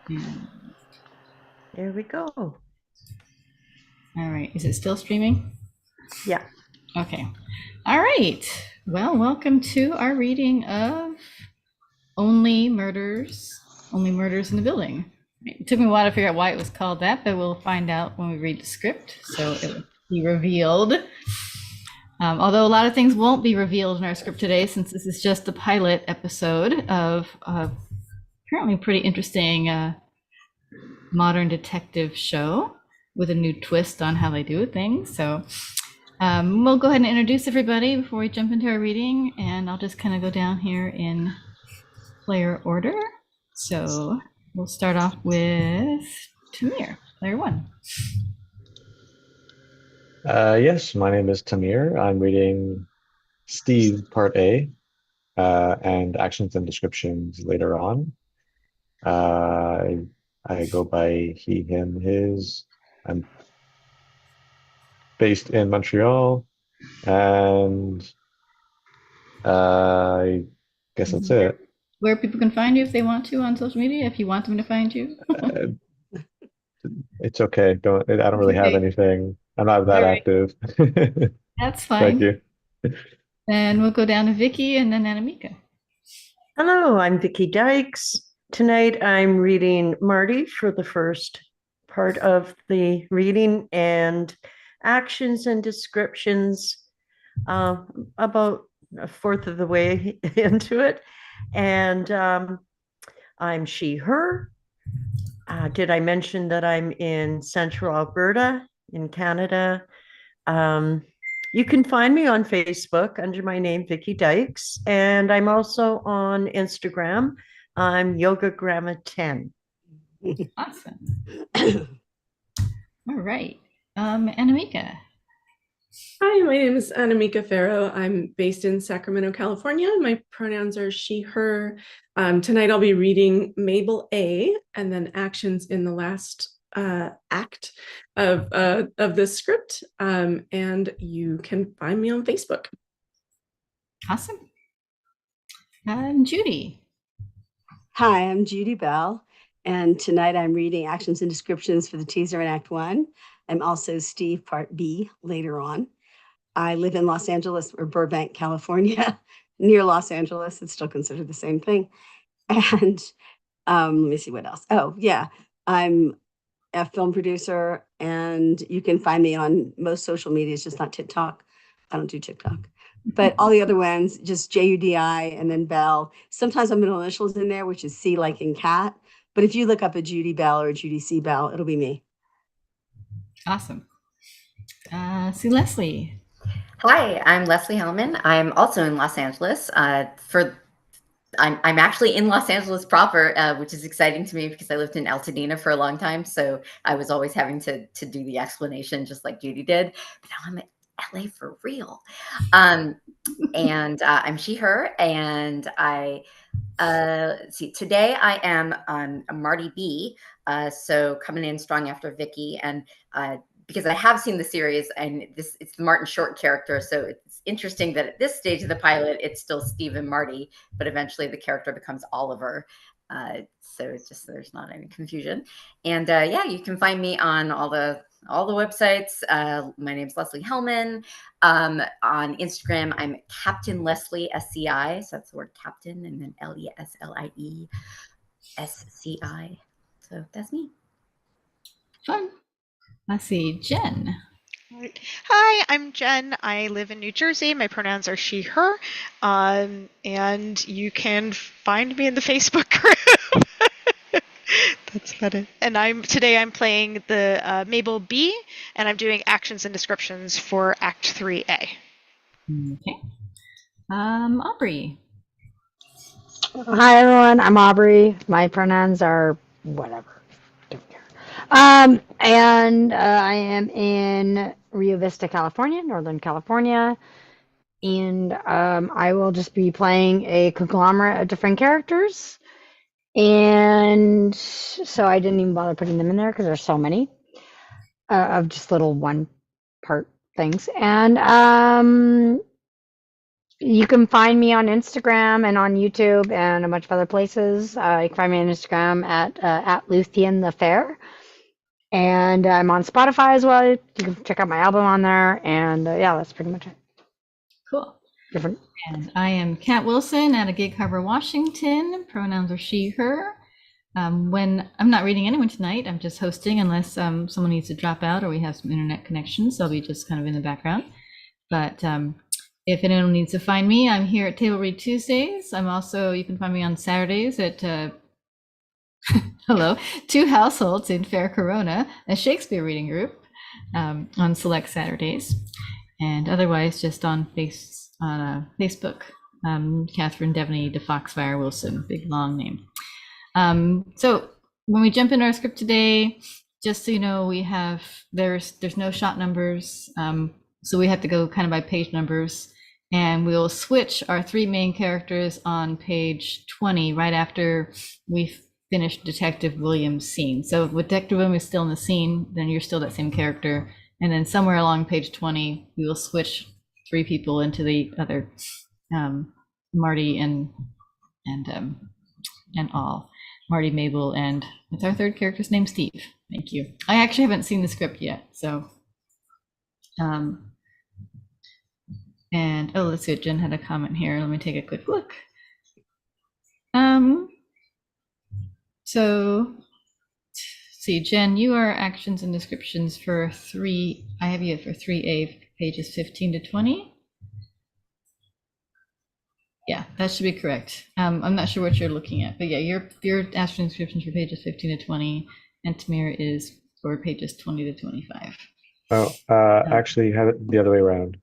And, There we go. all right. Is it still streaming? Yeah. Okay. All right. Well, welcome to our reading of Only Murders, Only Murders in the Building. It took me a while to figure out why it was called that, but we'll find out when we read the script. So it will be revealed. Although a lot of things won't be revealed in our script today, since this is just the pilot episode of apparently a pretty interesting modern detective show with a new twist on how they do things. So we'll go ahead and introduce everybody before we jump into our reading, and I'll just kind of go down here in player order. So we'll start off with Tamir, player one. Yes, my name is Tamir. I'm reading Steve Part A, and actions and descriptions later on. I go by he, him, his. I'm based in Montreal, and I guess that's it. Where people can find you if they want to on social media, if you want them to find you. Uh, it's okay. I don't really have Okay. anything. I'm not that All right. active. That's Thank fine. you. And we'll go down to Vicky and then Anamika. Hello, I'm Vicki Dykes. Tonight I'm reading Marty for the first part of the reading and actions and descriptions about a fourth of the way into it. And I'm she, her. Did I mention that I'm in central Alberta in Canada? You can find me on Facebook under my name, Vicki Dykes, and I'm also on Instagram. I'm Yoga Grandma 10. Awesome. All right. Anamika. Hi, my name is Anamika Farrow. I'm based in Sacramento, California. My pronouns are she, her. Tonight I'll be reading Mabel A, and then actions in the last act of this script. And you can find me on Facebook. Awesome. Judy. Hi, I'm Judy Bell, and tonight I'm reading actions and descriptions for the teaser in Act 1. I'm also Steve Part B later on. I live in Los Angeles or Burbank, California, near Los Angeles. It's still considered the same thing. And let me see what else. Oh, yeah, I'm a film producer, and you can find me on most social media, just not TikTok. I don't do TikTok. But all the other ones, just Judi and then Bell. Sometimes my middle initials in there, which is C like in cat. But if you look up a Judy Bell or a Judy C Bell, it'll be me. Awesome. See Leslie. Hi, I'm Leslie Hellman. I'm also in Los Angeles. I'm actually in Los Angeles proper, which is exciting to me because I lived in Altadena for a long time. So I was always having to do the explanation just like Judy did. But now I'm in LA for real. And I'm she, her, and I see today I am a Marty B. So coming in strong after Vicky, and because I have seen the series, and it's the Martin Short character, so it's interesting that at this stage of the pilot it's still Steve and Marty, but eventually the character becomes Oliver. So it's just there's not any confusion. And yeah, you can find me on all the websites. My name's Leslie Hellman. On Instagram, I'm Captain Leslie SCI. So that's the word captain, and then LESLIE SCI. So that's me. Fun. Let's see, Jen. Hi, I'm Jen. I live in New Jersey. My pronouns are she, her. And you can find me in the Facebook group. That's about it. And today I'm playing the Mabel B, and I'm doing actions and descriptions for Act 3A. Okay. Aubrey. Hi everyone, I'm Aubrey. My pronouns are whatever. Don't care. And I am in Rio Vista, California, Northern California. And I will just be playing a conglomerate of different characters. And so I didn't even bother putting them in there because there's so many of just little one part things. And You can find me on Instagram and on YouTube and a bunch of other places. You can find me on Instagram at Luthien the Fair. And I'm on Spotify as well. You can check out my album on there. And yeah, that's pretty much it. Cool. Different. And I am Kat Wilson out of Gig Harbor, Washington. Pronouns are she, her. When I'm not reading anyone tonight, I'm just hosting unless someone needs to drop out or we have some internet connections. So I'll be just kind of in the background. But if anyone needs to find me, I'm here at Table Read Tuesdays. I'm also, you can find me on Saturdays at hello, Two Households in Fair Corona, a Shakespeare reading group on select Saturdays. And otherwise just on Facebook, Catherine Devaney de Foxfire Wilson, big long name. So when we jump into our script today, just so you know, we have, there's no shot numbers. So we have to go kind of by page numbers, and we'll switch our three main characters on page 20 right after we finish Detective Williams' scene. So if Detective Williams is still in the scene, then you're still that same character. And then somewhere along page 20, we will switch three people into the other, Marty and all. Marty, Mabel, and what's our third character's name? Steve. Thank you. I actually haven't seen the script yet, so. And oh, let's see. Jen had a comment here. Let me take a quick look. So, see, Jen, you are actions and descriptions for 3. I have you for 3A, pages 15 to 20. Yeah, that should be correct. I'm not sure what you're looking at, but yeah, your action descriptions for pages 15 to 20, and Tamir is for pages 20 to 25. Oh, actually, you have it the other way around.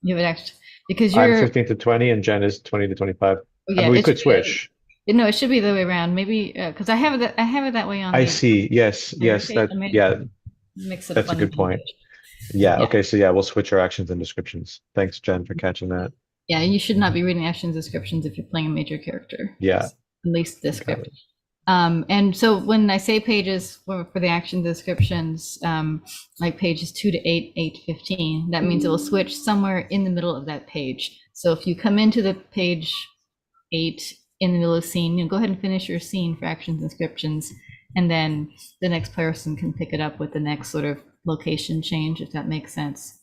You have it actually because I'm you're 15 to 20, and Jen is 20 to 25. oh, yeah, And we it could should be switch. no, it should be the other way around. Maybe because I have it that way on. I the see. Yes, yes. page. That I made yeah. mix it That's up a on good the point. page. Yeah. Yeah. Okay. So yeah, we'll switch our actions and descriptions. Thanks, Jen, for catching that. Yeah, you should not be reading actions descriptions if you're playing a major character. Yeah. At least this Got script. it. And so when I say pages for the action descriptions, like pages 2 to 8, 15, that means it will switch somewhere in the middle of that page. So if you come into the page 8 in the middle of the scene, you know, go ahead and finish your scene for actions descriptions, and then the next person can pick it up with the next sort of location change, if that makes sense.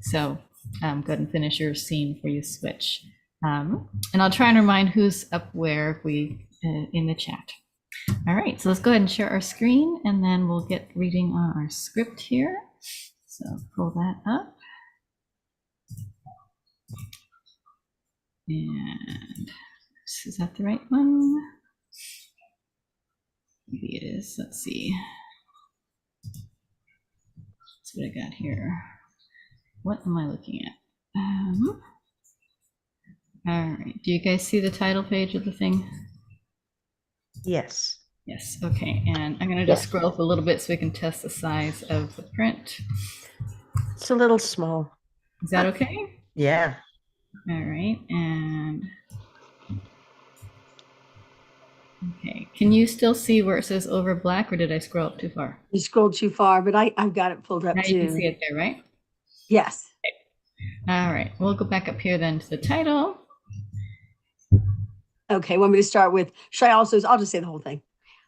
So go ahead and finish your scene before you switch. And I'll try and remind who's up where if we in the chat. All right, so let's go ahead and share our screen, and then we'll get reading on our script here. So pull that up. And is that the right one? Maybe it is. Let's see. That's what I got here. What am I looking at? All right. Do you guys see the title page of the thing? Yes. Yes. Okay. And I'm going to just scroll up a little bit so we can test the size of the print. It's a little small. Is that okay? Yeah. All right. And okay. Can you still see where it says over black, or did I scroll up too far? You scrolled too far, but I've got it pulled up Now too. you can see it there, right? Yes. All right. We'll go back up here then to the title. Okay, want me to start with, I'll just say the whole thing.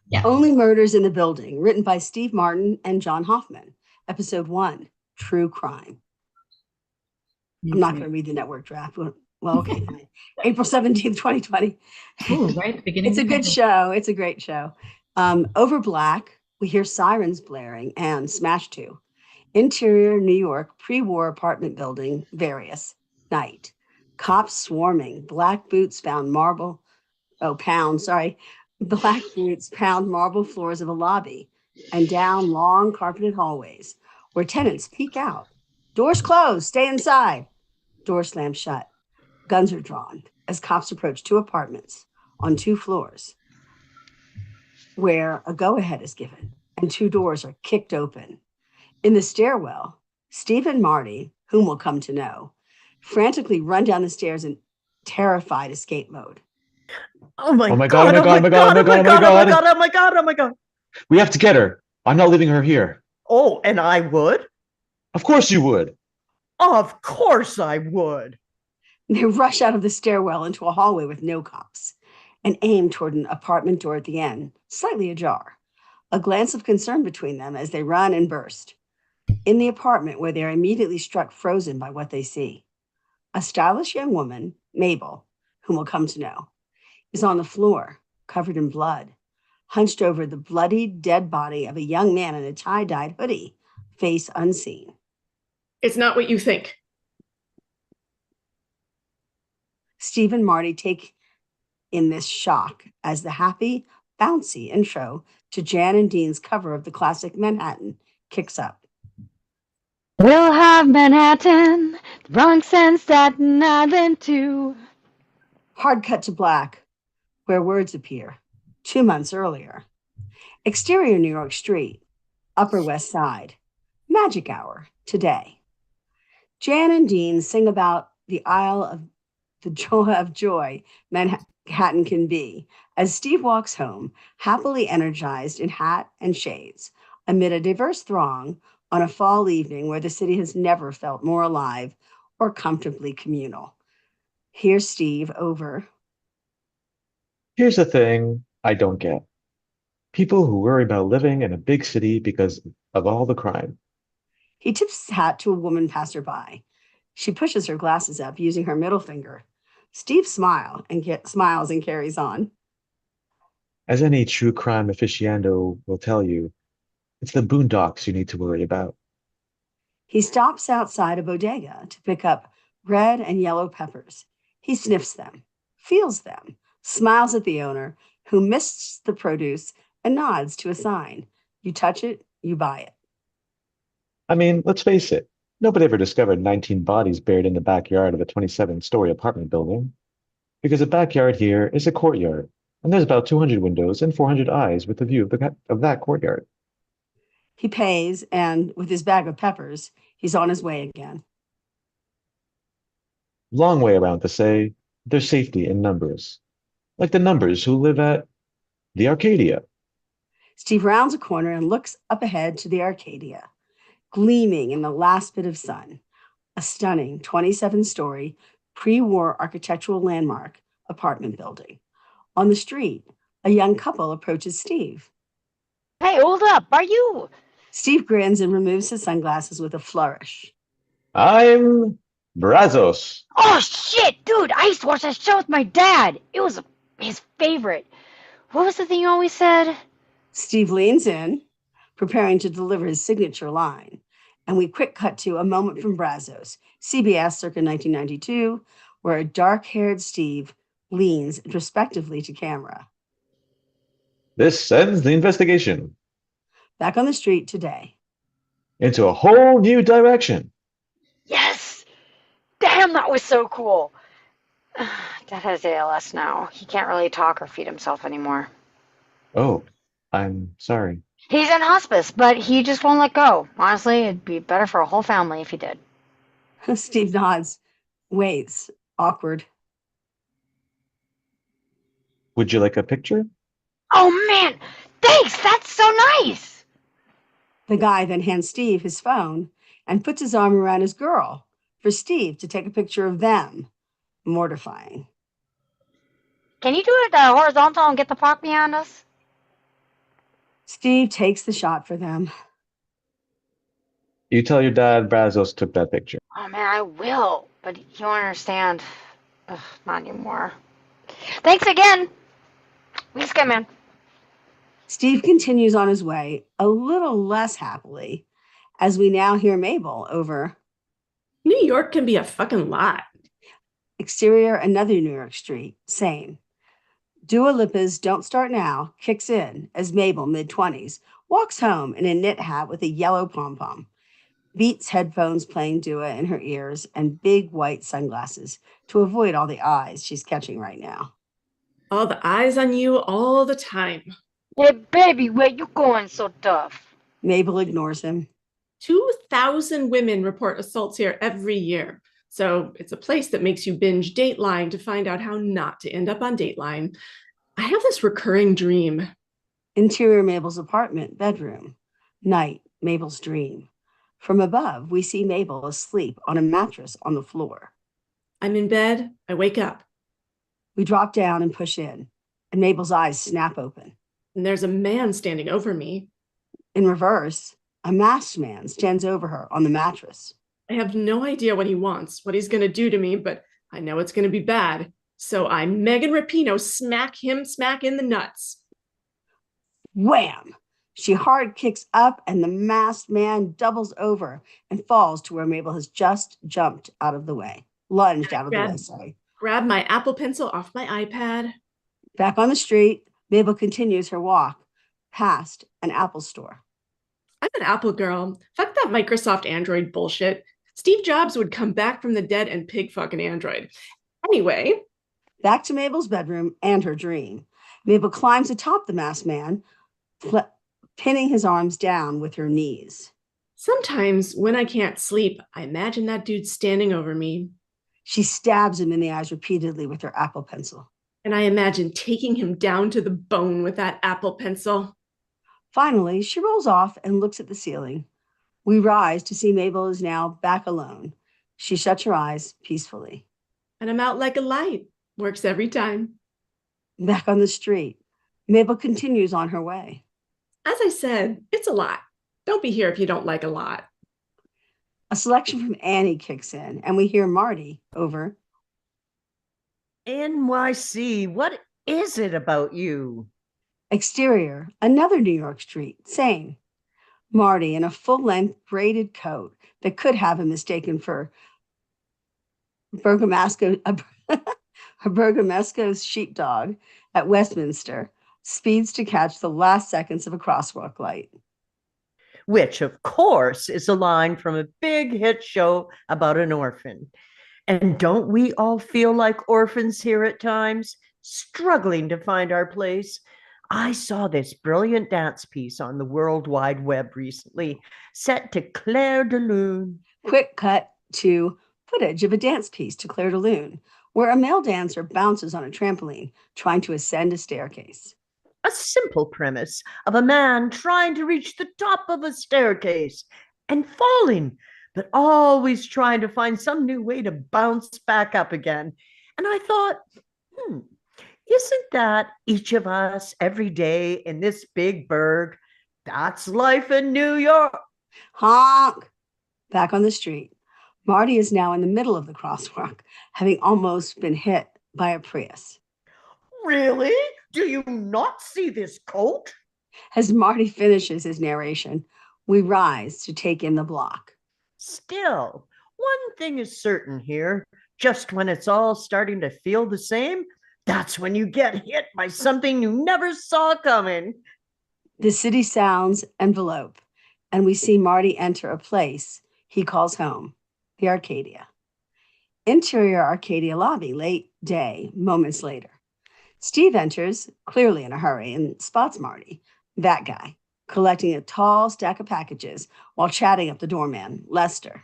Yeah. Only Murders in the Building, written by Steve Martin and John Hoffman. Episode 1, True Crime. I'm not going to read the network draft. Well, okay, fine. April 17th, 2020. Ooh, right at the beginning. It's a good show. It's a great show. Over black, we hear sirens blaring and Smash 2. Interior New York, pre-war apartment building, various. Night. Cops swarming. Black boots pound marble floors of a lobby and down long carpeted hallways where tenants peek out. Doors closed. Stay inside. Doors slammed shut. Guns are drawn as cops approach 2 apartments on 2 floors where a go-ahead is given and 2 doors are kicked open. In the stairwell, Steve and Marty, whom we'll come to know, frantically run down the stairs in terrified escape mode. Oh my Oh my God. God, oh my God, oh my God, oh my God, oh my God. Oh my God. Oh my God. We have to get her. I'm not leaving her here. Oh, and I would? Of course you would. Of course I would. They rush out of the stairwell into a hallway with no cops and aim toward an apartment door at the end, slightly ajar. A glance of concern between them as they run and burst. In the apartment, where they are immediately struck frozen by what they see. A stylish young woman, Mabel, whom we'll come to know, is on the floor, covered in blood, hunched over the bloody, dead body of a young man in a tie-dyed hoodie, face unseen. It's not what you think. Steve and Marty take in this shock as the happy, bouncy intro to Jan and Dean's cover of the classic Manhattan kicks up. We'll have Manhattan, the Bronx and Staten Island too. Hard cut to black, where words appear, 2 months earlier. Exterior New York Street, Upper West Side, magic hour, today. Jan and Dean sing about the Isle of the joy of joy Manhattan can be, as Steve walks home, happily energized in hat and shades, amid a diverse throng on a fall evening where the city has never felt more alive or comfortably communal. Here's Steve over. Here's the thing I don't get. People who worry about living in a big city because of all the crime. He tips his hat to a woman passerby. She pushes her glasses up using her middle finger. Steve smiles and carries on. As any true crime aficionado will tell you, it's the boondocks you need to worry about. He stops outside a bodega to pick up red and yellow peppers. He sniffs them, feels them, smiles at the owner, who mists the produce and nods to a sign. You touch it, you buy it. I mean, let's face it, nobody ever discovered 19 bodies buried in the backyard of a 27-story apartment building. Because a backyard here is a courtyard, and there's about 200 windows and 400 eyes with a view of that courtyard. He pays, and with his bag of peppers, he's on his way again. Long way around to say there's safety in numbers. Like the numbers who live at the Arcadia. Steve rounds a corner and looks up ahead to the Arcadia, gleaming in the last bit of sun, a stunning 27-story pre-war architectural landmark apartment building. On the street, a young couple approaches Steve. Hey, hold up. Are you? Steve grins and removes his sunglasses with a flourish. I'm Brazos. Oh, shit, dude. I used to watch that show with my dad. It was his favorite. What was the thing you always said? Steve leans in, preparing to deliver his signature line. And we quick cut to a moment from Brazos, CBS circa 1992, where a dark-haired Steve leans introspectively to camera. This ends the investigation Back on the street today. into a whole new direction. Yes. Damn, that was so cool. Dad has ALS now. He can't really talk or feed himself anymore. Oh, I'm sorry. He's in hospice, but he just won't let go. Honestly, it'd be better for a whole family if he did. Steve nods, waits, awkward. Would you like a picture? Oh, man. Thanks. That's so nice. The guy then hands Steve his phone and puts his arm around his girl for Steve to take a picture of them. Mortifying. Can you do it horizontal and get the park behind us? Steve takes the shot for them. You tell your dad Brazos took that picture. Oh, man, I will. But he won't understand. Ugh, not anymore. Thanks again. We skip, man. Steve continues on his way, a little less happily, as we now hear Mabel over. New York can be a fucking lot. Exterior, another New York street, same. Dua Lipa's Don't Start Now kicks in as Mabel, mid-20s, walks home in a knit hat with a yellow pom-pom, Beats headphones playing Dua in her ears, and big white sunglasses to avoid all the eyes she's catching right now. All the eyes on you all the time. Hey, baby, where you going so tough? Mabel ignores him. 2,000 women report assaults here every year. So it's a place that makes you binge Dateline to find out how not to end up on Dateline. I have this recurring dream. Interior Mabel's apartment, bedroom. Night, Mabel's dream. From above, we see Mabel asleep on a mattress on the floor. I'm in bed. I wake up, We drop down and push in, and Mabel's eyes snap open. and there's a man standing over me. In reverse, a masked man stands over her on the mattress. I have no idea what he wants, what he's going to do to me, but I know it's going to be bad. So I, Megan Rapinoe, smack in the nuts. Wham! She hard kicks up, and the masked man doubles over and falls to where Mabel has just jumped out of the way. Lunged out of the way, sorry. Grab my Apple Pencil off my iPad. Back on the street, Mabel continues her walk past an Apple store. I'm an Apple girl. Fuck that Microsoft Android bullshit. Steve Jobs would come back from the dead and pig fuck an Android. Anyway. Back to Mabel's bedroom and her dream. Mabel climbs atop the masked man, pinning his arms down with her knees. Sometimes when I can't sleep, I imagine that dude standing over me. She stabs him in the eyes repeatedly with her Apple Pencil. And I imagine taking him down to the bone with that Apple Pencil. Finally, she rolls off and looks at the ceiling. We rise to see Mabel is now back alone. She shuts her eyes peacefully. And I'm out like a light. Works every time. Back on the street, Mabel continues on her way. As I said, it's a lot. Don't be here if you don't like a lot. A selection from Annie kicks in, and we hear Marty over. NYC, what is it about you? Exterior, another New York street, same. Marty in a full-length braided coat that could have him mistaken for a Bergamasco's sheepdog at Westminster, speeds to catch the last seconds of a crosswalk light. Which, of course, is a line from a big hit show about an orphan. And don't we all feel like orphans here at times, struggling to find our place? I saw this brilliant dance piece on the World Wide Web recently, set to Claire de Lune. Quick cut to footage of a dance piece to Claire de Lune, where a male dancer bounces on a trampoline, trying to ascend a staircase. A simple premise of a man trying to reach the top of a staircase and falling, but always trying to find some new way to bounce back up again. And I thought, isn't that each of us every day in this big burg? That's life in New York. Honk! Back on the street, Marty is now in the middle of the crosswalk, having almost been hit by a Prius. Really? Do you not see this coat? As Marty finishes his narration, we rise to take in the block. Still, one thing is certain here. Just when it's all starting to feel the same, that's when you get hit by something you never saw coming. The city sounds envelope, and we see Marty enter a place he calls home, the Arcadia. Interior Arcadia lobby, late day, moments later. Steve enters, clearly in a hurry, and spots Marty, that guy, collecting a tall stack of packages while chatting up the doorman, Lester.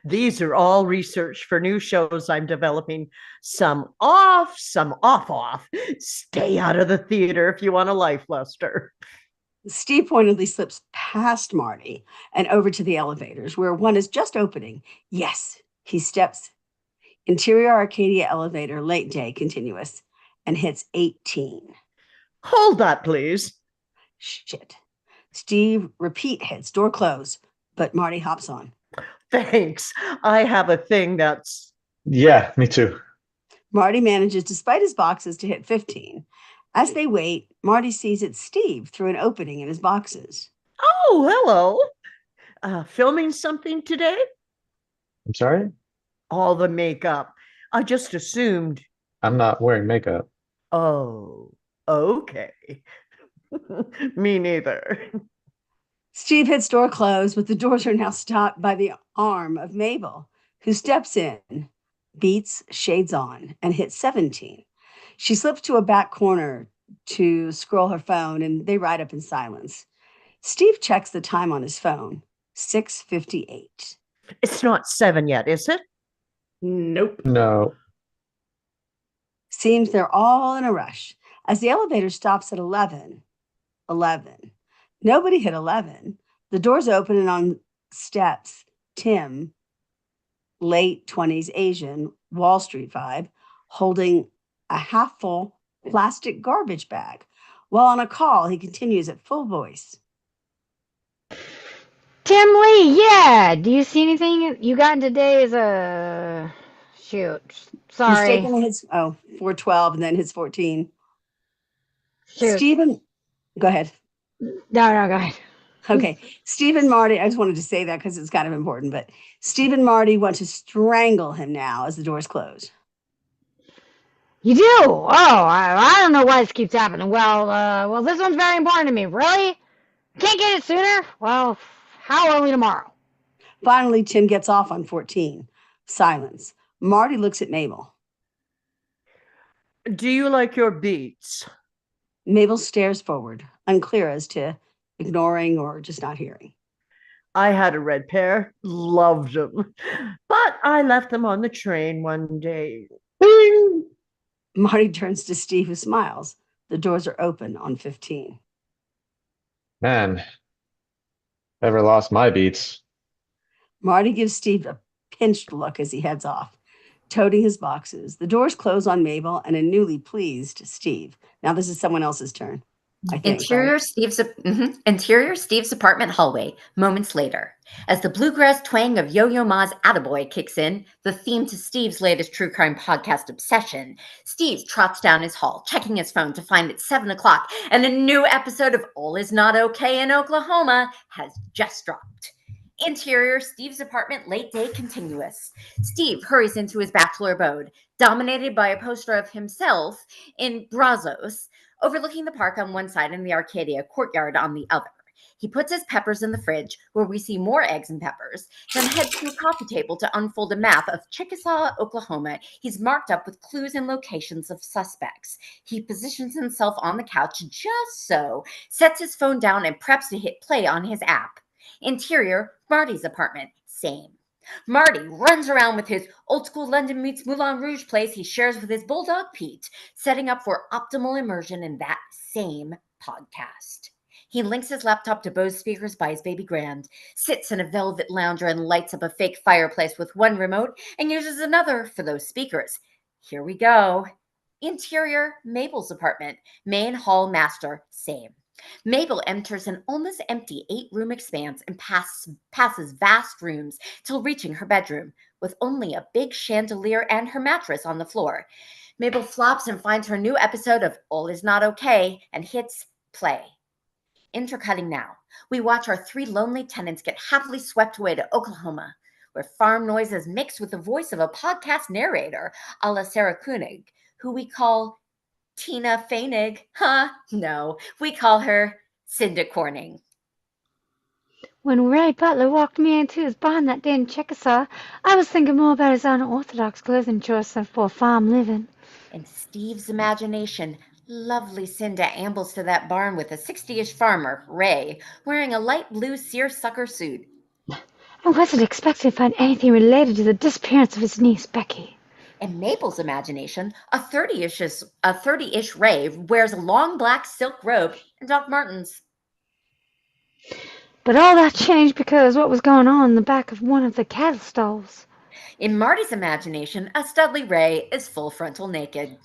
These are all research for new shows I'm developing. Some off, some off. Stay out of the theater if you want a life, Lester. Steve pointedly slips past Marty and over to the elevators, where one is just opening. Yes, he steps. Interior Arcadia elevator, late day, continuous, and hits 18. Hold that, please. Shit. Steve repeat hits, door closed, but Marty hops on. Thanks. I have a thing that's... Yeah, me too. Marty manages, despite his boxes, to hit 15. As they wait, Marty sees it's Steve through an opening in his boxes. Oh, hello. Filming something today? I'm sorry? All the makeup. I just assumed. I'm not wearing makeup. Oh, okay. Me neither. Steve hits door closed, but the doors are now stopped by the arm of Mabel, who steps in, beats shades on, and hits 17. She slips to a back corner to scroll her phone, and they ride up in silence. Steve checks the time on his phone, 6:58. It's not 7 yet, is it? Nope. No. Seems they're all in a rush. As the elevator stops at 11. Nobody hit 11. The doors open, and on steps, Tim late 20s Asian, Wall Street vibe, holding a half full plastic garbage bag. While on a call, he continues at full voice. Tim Lee, yeah. Do you see anything you got today? Is a shoot. Sorry. Mistakenly hits 412 and then hits 14. Shoot. Stephen, go ahead. No, go ahead. Okay. Steve and Marty, I just wanted to say that because it's kind of important, but Steve and Marty want to strangle him now as the doors close. You do? Oh, I don't know why this keeps happening. Well, this one's very important to me. Really? Can't get it sooner? Well, how early tomorrow? Finally, Tim gets off on 14. Silence. Marty looks at Mabel. Do you like your beets? Mabel stares forward, unclear as to ignoring or just not hearing. I had a red pair, loved them, but I left them on the train one day. Bing! Marty turns to Steve, who smiles. The doors are open on 15. Man, ever lost my beats? Marty gives Steve a pinched look as he heads off, toting his boxes. The doors close on Mabel and a newly pleased Steve. Now this is someone else's turn, I think. Interior Steve's apartment hallway, moments later. As the bluegrass twang of Yo-Yo Ma's Attaboy kicks in, the theme to Steve's latest true crime podcast obsession, Steve trots down his hall, checking his phone to find it's 7 o'clock, and a new episode of All Is Not Okay in Oklahoma has just dropped. Interior Steve's apartment, late day continuous. Steve hurries into his bachelor abode, dominated by a poster of himself in Brazos, overlooking the park on one side and the Arcadia courtyard on the other. He puts his peppers in the fridge, where we see more eggs and peppers, then heads to a coffee table to unfold a map of Chickasaw, Oklahoma. He's marked up with clues and locations of suspects. He positions himself on the couch just so, sets his phone down and preps to hit play on his app. Interior, Marty's apartment, same. Marty runs around with his old school London meets Moulin Rouge place he shares with his bulldog Pete, setting up for optimal immersion in that same podcast. He links his laptop to Bose speakers by his baby grand, sits in a velvet lounger and lights up a fake fireplace with one remote and uses another for those speakers. Here we go. Interior, Mabel's apartment, main hall master, same. Mabel enters an almost empty 8-room expanse and passes vast rooms till reaching her bedroom, with only a big chandelier and her mattress on the floor. Mabel flops and finds her new episode of All Is Not Okay and hits play. Intercutting now, we watch our 3 lonely tenants get happily swept away to Oklahoma, where farm noises mix with the voice of a podcast narrator, a la Sarah Koenig, who we call Tina Feinig. No, we call her Cinda Corning. When Ray Butler walked me into his barn that day in Chickasaw, I was thinking more about his unorthodox clothing choice than for farm living. In Steve's imagination, lovely Cinda ambles to that barn with a 60-ish farmer, Ray, wearing a light blue seersucker suit. I wasn't expecting to find anything related to the disappearance of his niece, Becky. In Mabel's imagination, a 30-ish Ray wears a long black silk robe and Doc Martens. But all that changed because what was going on in the back of one of the cattle stalls. In Marty's imagination, a Studley Ray is full frontal naked.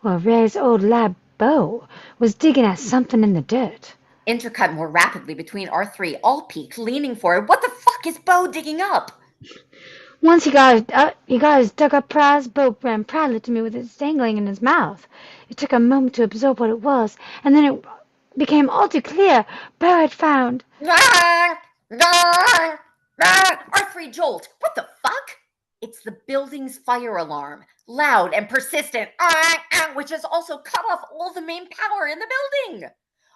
Well, Ray's old lab, Bo, was digging at something in the dirt. Intercut more rapidly between our 3, all peaked, leaning forward. What the fuck is Bo digging up? Once he got his dug-up prize, Bo ran proudly to me with it dangling in his mouth. It took a moment to absorb what it was, and then it became all too clear. Bo had found... R3 jolt. What the fuck? It's the building's fire alarm, loud and persistent, which has also cut off all the main power in the building.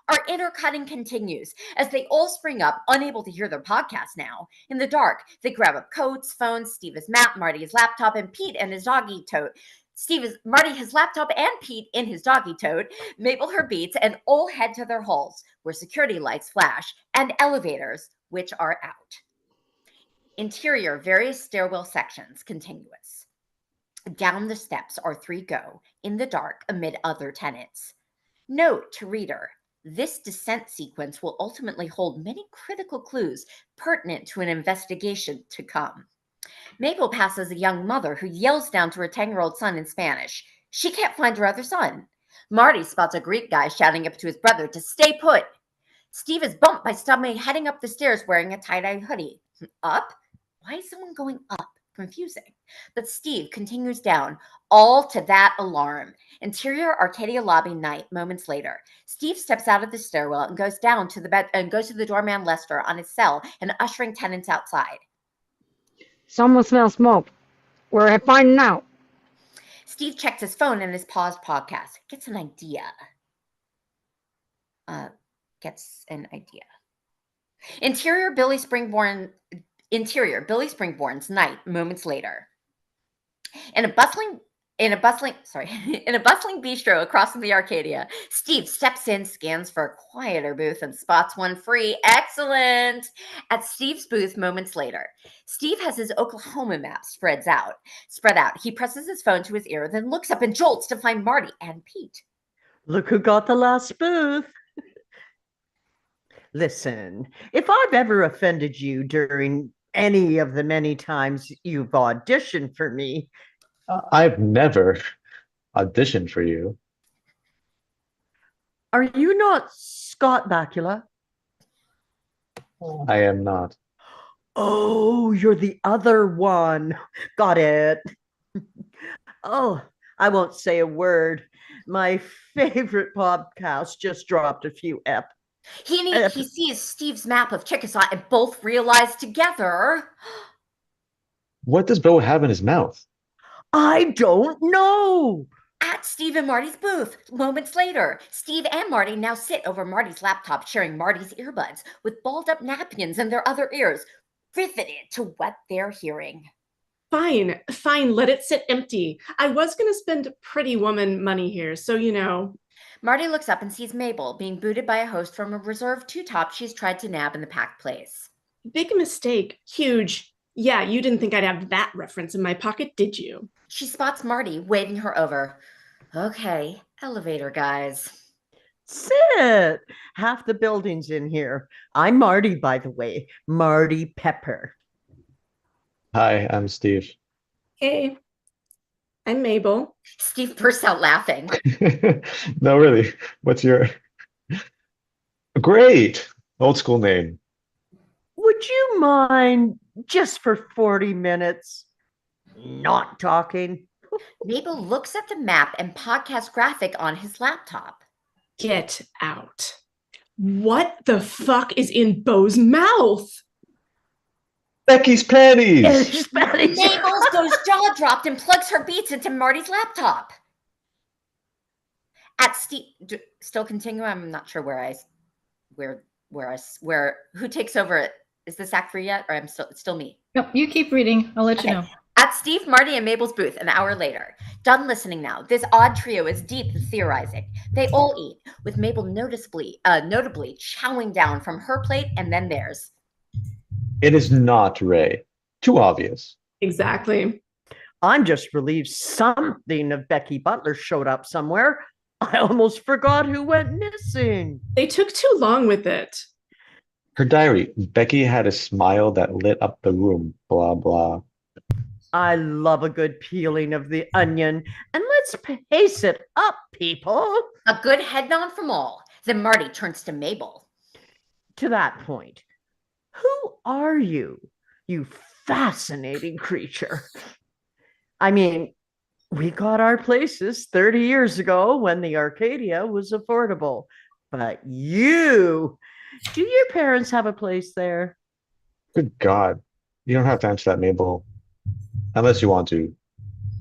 Our intercutting continues as they all spring up, unable to hear their podcast now. In the dark, they grab up coats, phones, Steve his map, Marty his laptop, and Pete and his doggy tote. Marty his laptop and Pete in his doggy tote, Mabel her beats, and all head to their halls, where security lights flash, and elevators, which are out. Interior, various stairwell sections, continuous. Down the steps our 3 go, in the dark, amid other tenants. Note to reader, this descent sequence will ultimately hold many critical clues pertinent to an investigation to come. Mabel passes a young mother who yells down to her 10-year-old son in Spanish. She can't find her other son. Marty spots a Greek guy shouting up to his brother to stay put. Steve is bumped by somebody heading up the stairs wearing a tie-dye hoodie. Up? Why is someone going up? Confusing. But Steve continues down, all to that alarm. Interior Arcadia lobby night, moments later. Steve steps out of the stairwell and goes down to the bed and goes to the doorman Lester on his cell and ushering tenants outside. Someone smells smoke. We're finding out. Steve checks his phone and his paused podcast. Gets an idea. Interior Billy Springborn's night, moments later. In a bustling bistro across from the Arcadia, Steve steps in, scans for a quieter booth, and spots one free. Excellent! At Steve's booth moments later, Steve has his Oklahoma map spread out. He presses his phone to his ear, then looks up and jolts to find Marty and Pete. Look who got the last booth. Listen, if I've ever offended you during any of the many times you've auditioned for me, I've never auditioned for you. are you not Scott Bakula? I am not. Oh, you're the other one. Got it. Oh, I won't say a word. My favorite podcast just dropped a few He sees Steve's map of Chickasaw and both realize together. What does Bo have in his mouth? I don't know. At Steve and Marty's booth, moments later, Steve and Marty now sit over Marty's laptop sharing Marty's earbuds with balled up napkins in their other ears, riveted to what they're hearing. Fine, let it sit empty. I was going to spend pretty woman money here, so you know. Marty looks up and sees Mabel being booted by a host from a reserved two-top she's tried to nab in the packed place. Big mistake. Huge. Yeah, you didn't think I'd have that reference in my pocket, did you? She spots Marty, waving her over. Okay, elevator guys. Sit. Half the building's in here. I'm Marty, by the way. Marty Pepper. Hi, I'm Steve. Hey, I'm Mabel. Steve bursts out laughing. No, really. What's your... Great! Old school name. Would you mind just for 40 minutes not talking? Mabel looks at the map and podcast graphic on his laptop. Get out. What the fuck is in Bo's mouth? Becky's panties! Mabel's goes jaw dropped and plugs her beats into Marty's laptop. At Steve, still continue. I'm not sure who takes over. Is this act 3 yet, or it's still me? Nope, you keep reading. I'll let you know. At Steve, Marty, and Mabel's booth an hour later. Done listening now. This odd trio is deep in theorizing. They all eat, with Mabel notably chowing down from her plate and then theirs. It is not Ray. Too obvious. Exactly. I'm just relieved something of Becky Butler showed up somewhere. I almost forgot who went missing. They took too long with it. Her diary. Becky had a smile that lit up the room. Blah, blah. I love a good peeling of the onion. And let's pace it up, people. A good head nod from all. Then Marty turns to Mabel. To that point, who are you, you fascinating creature? I mean, we got our places 30 years ago when the Arcadia was affordable. But do your parents have a place there? Good God. You don't have to answer that, Mabel. Unless you want to,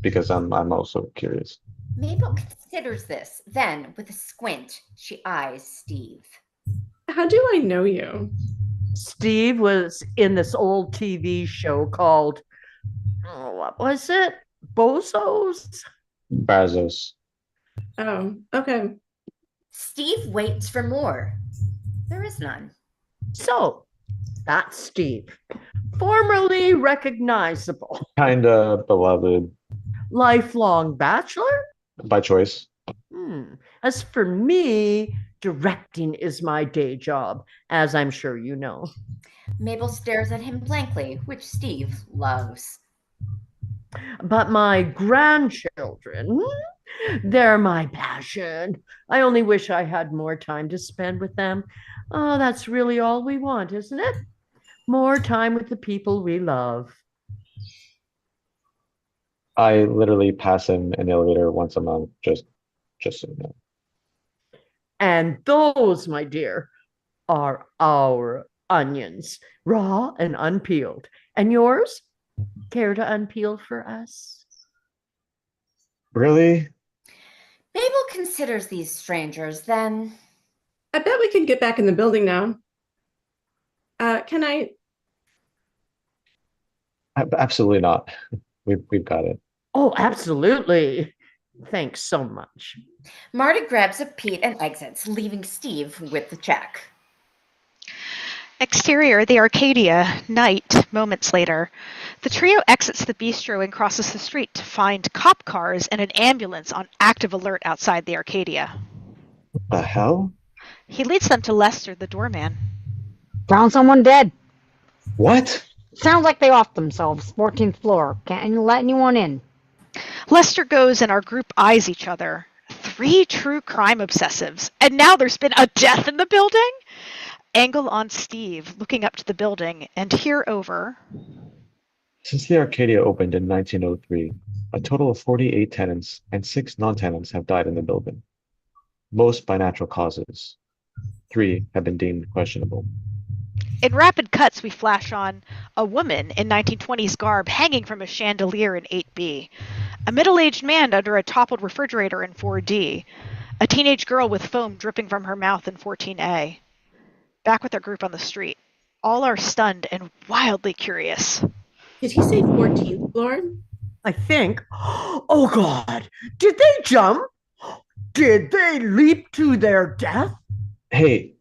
because I'm also curious. Mabel considers this. Then, with a squint, she eyes Steve. How do I know you? Steve was in this old TV show called, what was it? Bozos? Brazos. Oh, okay. Steve waits for more. There is none. So, that's Steve. Formerly recognizable. Kinda beloved. Lifelong bachelor? By choice. As for me, directing is my day job, as I'm sure you know. Mabel stares at him blankly, which Steve loves. But my grandchildren, they're my passion. I only wish I had more time to spend with them. Oh, that's really all we want, isn't it? More time with the people we love. I literally pass him in the elevator once a month, just so you know. And those, my dear, are our onions, raw and unpeeled. And yours? Care to unpeel for us? Really? Mabel considers these strangers, then. I bet we can get back in the building now. Can I? Absolutely not. We've got it. Oh, absolutely. Thanks so much. Marty grabs a Pete and exits, leaving Steve with the check. Exterior, the Arcadia, night, moments later. The trio exits the bistro and crosses the street to find cop cars and an ambulance on active alert outside the Arcadia. What the hell? He leads them to Lester, the doorman. Found someone dead. What? Sounds like they offed themselves. 14th floor. Can't let anyone in. Lester goes and our group eyes each other. 3 true crime obsessives. And now there's been a death in the building? Angle on Steve, looking up to the building, and hear over. Since the Arcadia opened in 1903, a total of 48 tenants and 6 non-tenants have died in the building, most by natural causes. 3 have been deemed questionable. In rapid cuts, we flash on a woman in 1920s garb hanging from a chandelier in 8B, a middle-aged man under a toppled refrigerator in 4D, a teenage girl with foam dripping from her mouth in 14A. Back with our group on the street. All are stunned and wildly curious. Did he say 14th floor? I think. Oh, God. Did they jump? Did they leap to their death? Hey,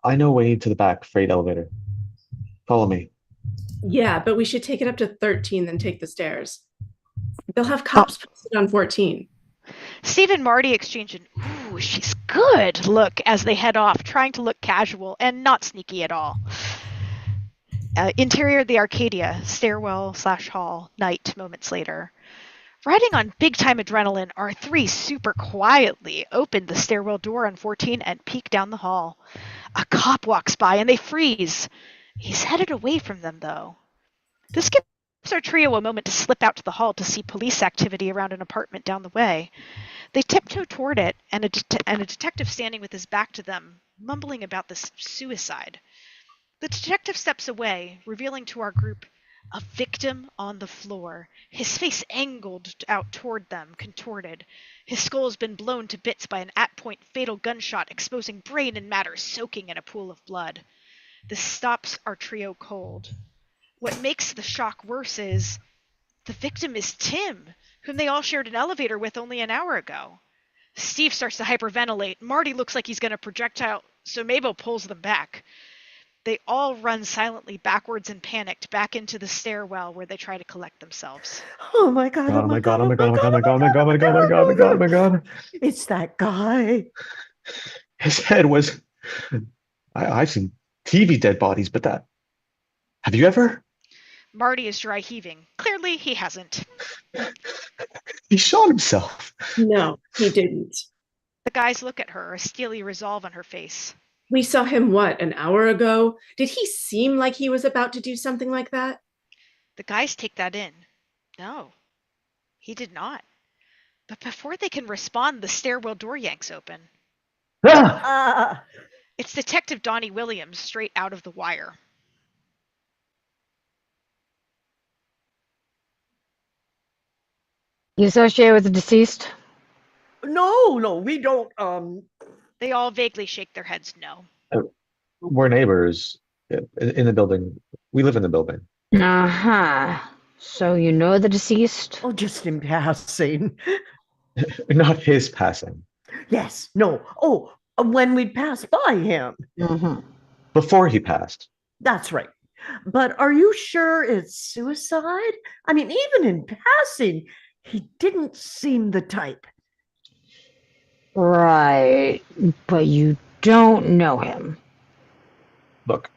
I know way to the back freight elevator. Follow me. Yeah, but we should take it up to 13, then take the stairs. They'll have cops posted on 14. Steve and Marty exchange an "ooh, she's good" look as they head off, trying to look casual and not sneaky at all. Interior of the Arcadia, stairwell/hall, night, moments later. Riding on big-time adrenaline, our 3 super quietly open the stairwell door on 14 and peek down the hall. A cop walks by and they freeze. He's headed away from them, though. This gives our trio a moment to slip out to the hall to see police activity around an apartment down the way. They tiptoe toward it, and a detective standing with his back to them, mumbling about this suicide. The detective steps away, revealing to our group a victim on the floor, his face angled out toward them, contorted. His skull has been blown to bits by an at-point fatal gunshot, exposing brain and matter soaking in a pool of blood. This stops our trio cold. What makes the shock worse is the victim is Tim, whom they all shared an elevator with only an hour ago. Steve starts to hyperventilate. Marty looks like he's going to projectile, so Mabel pulls them back. They all run silently backwards and panicked back into the stairwell where they try to collect themselves. Oh, my God. Oh my God, oh my God, oh my God, oh my God, oh my God, oh my God, oh my God, oh my God, oh my God. It's that guy. His head was. I've seen TV dead bodies, but that. Have you ever? Marty is dry heaving. Clearly, he hasn't. He shot himself. No, he didn't. The guys look at her, a steely resolve on her face. We saw him, what, an hour ago? Did he seem like he was about to do something like that? The guys take that in. No, he did not. But before they can respond, the stairwell door yanks open. Ah! It's Detective Donnie Williams, straight out of The Wire. You associate with the deceased? No, we don't. They all vaguely shake their heads no. We're neighbors in the building. We live in the building. Uh-huh. So you know the deceased? Oh, just in passing. Not his passing. Yes, no. Oh, when we'd pass by him. Mm-hmm. Before he passed. That's right. But are you sure it's suicide? I mean, even in passing, he didn't seem the type. Right. But you don't know him. Look,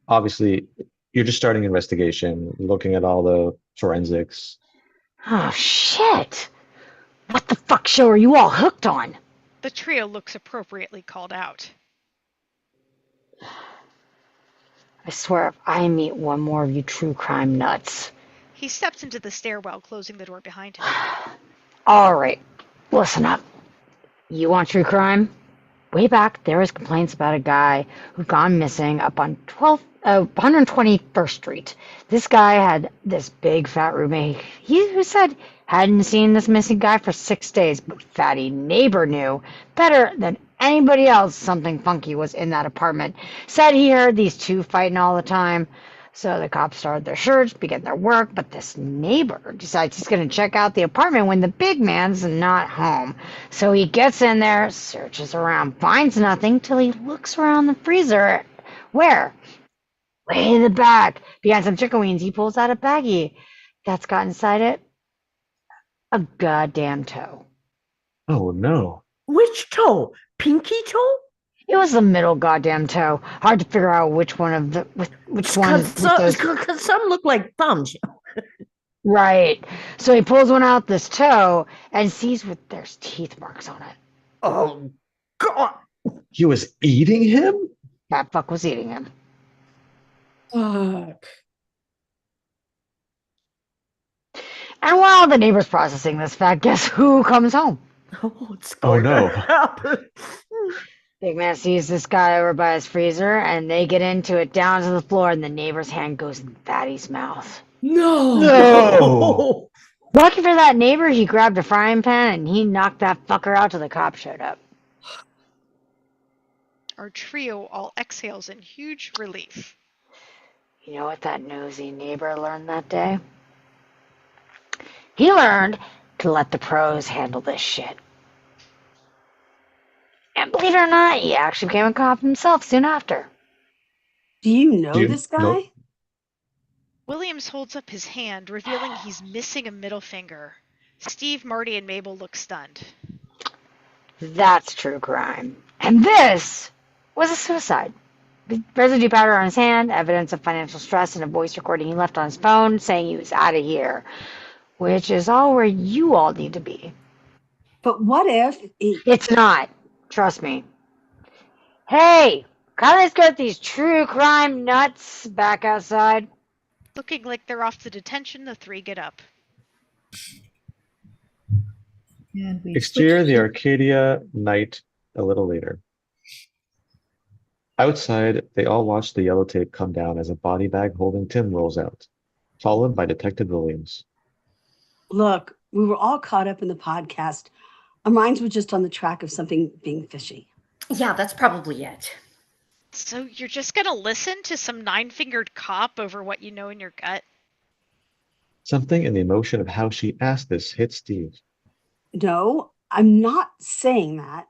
obviously, You're just starting investigation, looking at all the forensics. Oh, shit. What the fuck show are you all hooked on? The trio looks appropriately called out. I swear if I meet one more of you true crime nuts. He steps into the stairwell, closing the door behind him. All right, listen up. You want true crime? Way back, there was complaints about a guy who'd gone missing up on 121st Street. This guy had this big fat roommate who said hadn't seen this missing guy for 6 days, but fatty neighbor knew better than anybody else something funky was in that apartment. Said he heard these two fighting all the time. So the cops started their search, began their work, but this neighbor decides he's going to check out the apartment when the big man's not home. So he gets in there, searches around, finds nothing till he looks around the freezer. Where? Way in the back. Behind some chicken wings, he pulls out a baggie. That's got inside it a goddamn toe. Oh no. Which toe? Pinky toe? It was the middle goddamn toe. Hard to figure out which one of the which one. Because some look like thumbs. Right. So he pulls one out this toe and sees there's teeth marks on it. Oh, God. He was eating him? That fuck was eating him. Fuck. And while the neighbor's processing this fact, guess who comes home? Oh, it's Oh, going no. to happen. Big man sees this guy over by his freezer, and they get into it down to the floor, and the neighbor's hand goes in Fatty's mouth. No. No. Lucky for that neighbor, he grabbed a frying pan and he knocked that fucker out till the cops showed up. Our trio all exhales in huge relief. You know what that nosy neighbor learned that day? He learned to let the pros handle this shit. And believe it or not, he actually became a cop himself soon after. Do you know Do you- this guy? Nope. Williams holds up his hand, revealing he's missing a middle finger. Steve, Marty, and Mabel look stunned. That's true crime. And this was a suicide. Residue powder on his hand, evidence of financial stress, and a voice recording he left on his phone saying he was out of here. Which is all where you all need to be. But what if It's not. Trust me. Hey, let's get these true crime nuts back outside. Looking like they're off to detention, the three get up. And we Exterior, switch the to- Arcadia night a little later. Outside, they all watch the yellow tape come down as a body bag holding Tim rolls out, followed by Detective Williams. look, we were all caught up in the podcast. Our minds were just on the track of something being fishy. Yeah, that's probably it. So you're just gonna listen to some nine-fingered cop over what you know in your gut? Something in the emotion of how she asked this hit Steve. No, I'm not saying that.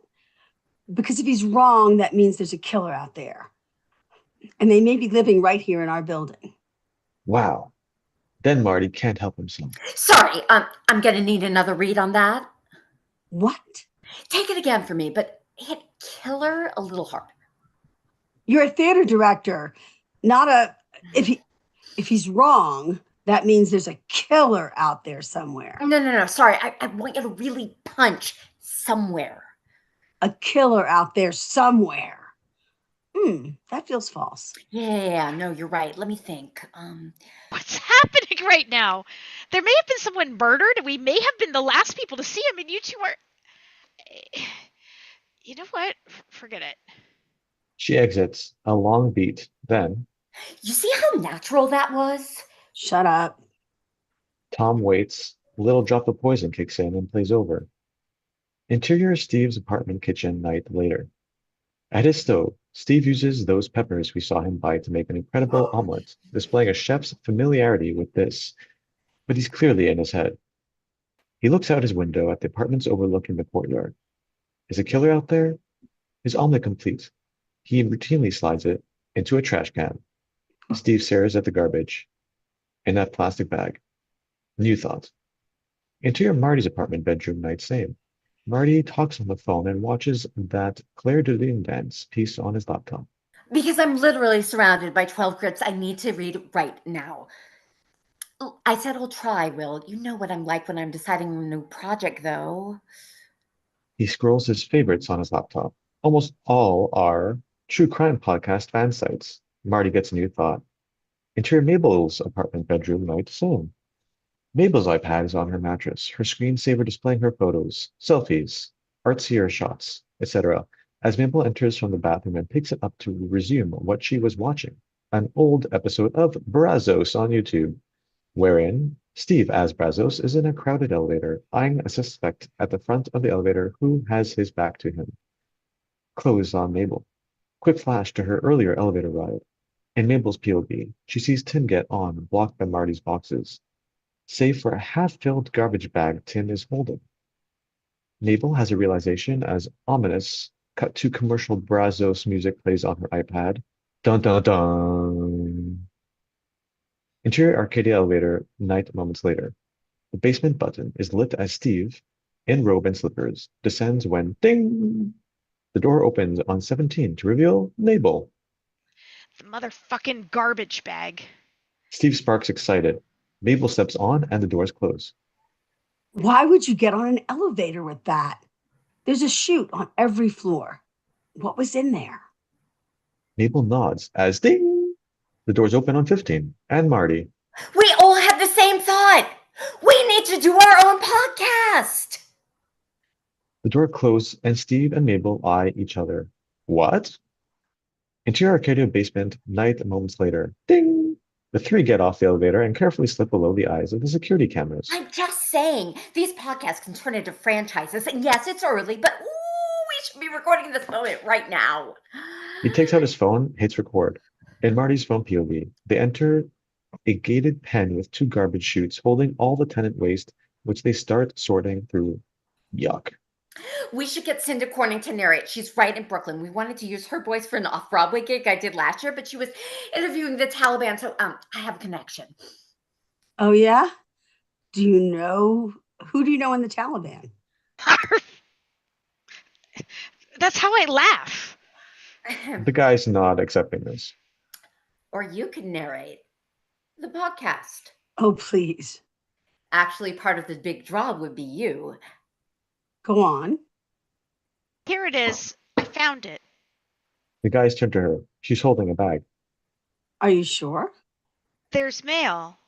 Because if he's wrong, that means there's a killer out there. And they may be living right here in our building. Wow. Then Marty can't help himself. Sorry, I'm gonna need another read on that. What? Take it again for me, but hit killer a little hard. You're a theater director, not a if he's wrong, that means there's a killer out there somewhere. No. Sorry, I want you to really punch somewhere. A killer out there somewhere. That feels false. Yeah, no, you're right. Let me think. What's happening right now? There may have been someone murdered, and we may have been the last people to see him, and you two are... You know what? Forget it. She exits, a long beat. Then You see how natural that was? Shut up. Tom waits, a little drop of poison kicks in and plays over. Interior Steve's apartment kitchen night later. At his stove, Steve uses those peppers we saw him buy to make an incredible omelet, displaying a chef's familiarity with this, but he's clearly in his head. He looks out his window at the apartments overlooking the courtyard. Is a killer out there? His omelet complete. He routinely slides it into a trash can. Steve stares at the garbage in that plastic bag. New thought. Interior Marty's apartment bedroom night same. Marty talks on the phone and watches that Claire de Lune dance piece on his laptop. Because I'm literally surrounded by 12 grips I need to read right now. I said I'll try, Will. You know what I'm like when I'm deciding on a new project, though. He scrolls his favorites on his laptop. Almost all are true crime podcast fan sites. Marty gets a new thought. Interior Mabel's apartment bedroom night soon. Mabel's iPad is on her mattress, her screensaver displaying her photos, selfies, artsier shots, etc. As Mabel enters from the bathroom and picks it up to resume what she was watching, an old episode of Brazos on YouTube, wherein Steve as Brazos is in a crowded elevator, eyeing a suspect at the front of the elevator who has his back to him. Close on Mabel. Quick flash to her earlier elevator ride. In Mabel's POV, she sees Tim get on, blocked by Marty's boxes, save for a half-filled garbage bag Tim is holding. Mabel has a realization as ominous cut to commercial Brazos music plays on her iPad. Dun dun dun. Interior Arcadia elevator, night moments later. The basement button is lit as Steve, in robe and slippers, descends when ding! The door opens on 17 to reveal Mabel. The motherfucking garbage bag. Steve sparks excited. Mabel steps on and the doors close. Why would you get on an elevator with that? There's a chute on every floor. What was in there? Mabel nods as ding! The doors open on 15 and Marty. We all have the same thought. We need to do our own podcast. The door closes and Steve and Mabel eye each other. What? Interior Arcadia basement, night moments later. Ding! The three get off the elevator and carefully slip below the eyes of the security cameras. I'm just saying, these podcasts can turn into franchises. And yes, it's early, but ooh, we should be recording this moment right now. He takes out his phone, hits record. In Marty's phone POV, they enter a gated pen with two garbage chutes holding all the tenant waste, which they start sorting through. Yuck. We should get Cinda Corning to narrate. She's right in Brooklyn. We wanted to use her voice for an off-Broadway gig I did last year, but she was interviewing the Taliban, so I have a connection. Oh, yeah? Who do you know in the Taliban? That's how I laugh. The guys nod, accepting this. Or you could narrate the podcast. Oh, please. Actually, part of the big draw would be you. Go on. Here it is. I found it. The guys turn to her. She's holding a bag. Are you sure? There's mail.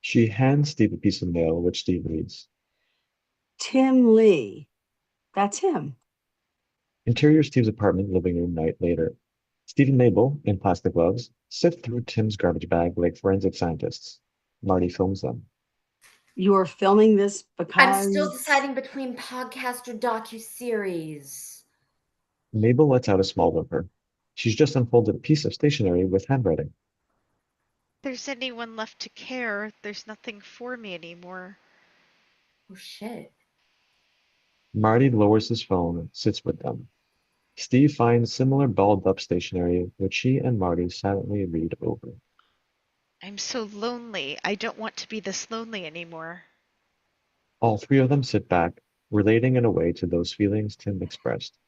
She hands Steve a piece of mail, which Steve reads. Tim Lee. That's him. Interior Steve's apartment, living room, night later. Steve and Mabel, in plastic gloves, sift through Tim's garbage bag like forensic scientists. Marty films them. You're filming this because... I'm still deciding between podcast or docuseries. Mabel lets out a small whimper. She's just unfolded a piece of stationery with handwriting. If there's anyone left to care, there's nothing for me anymore. Oh, shit. Marty lowers his phone and sits with them. Steve finds similar balled-up stationery, which she and Marty silently read over. I'm so lonely. I don't want to be this lonely anymore. All three of them sit back, relating in a way to those feelings Tim expressed,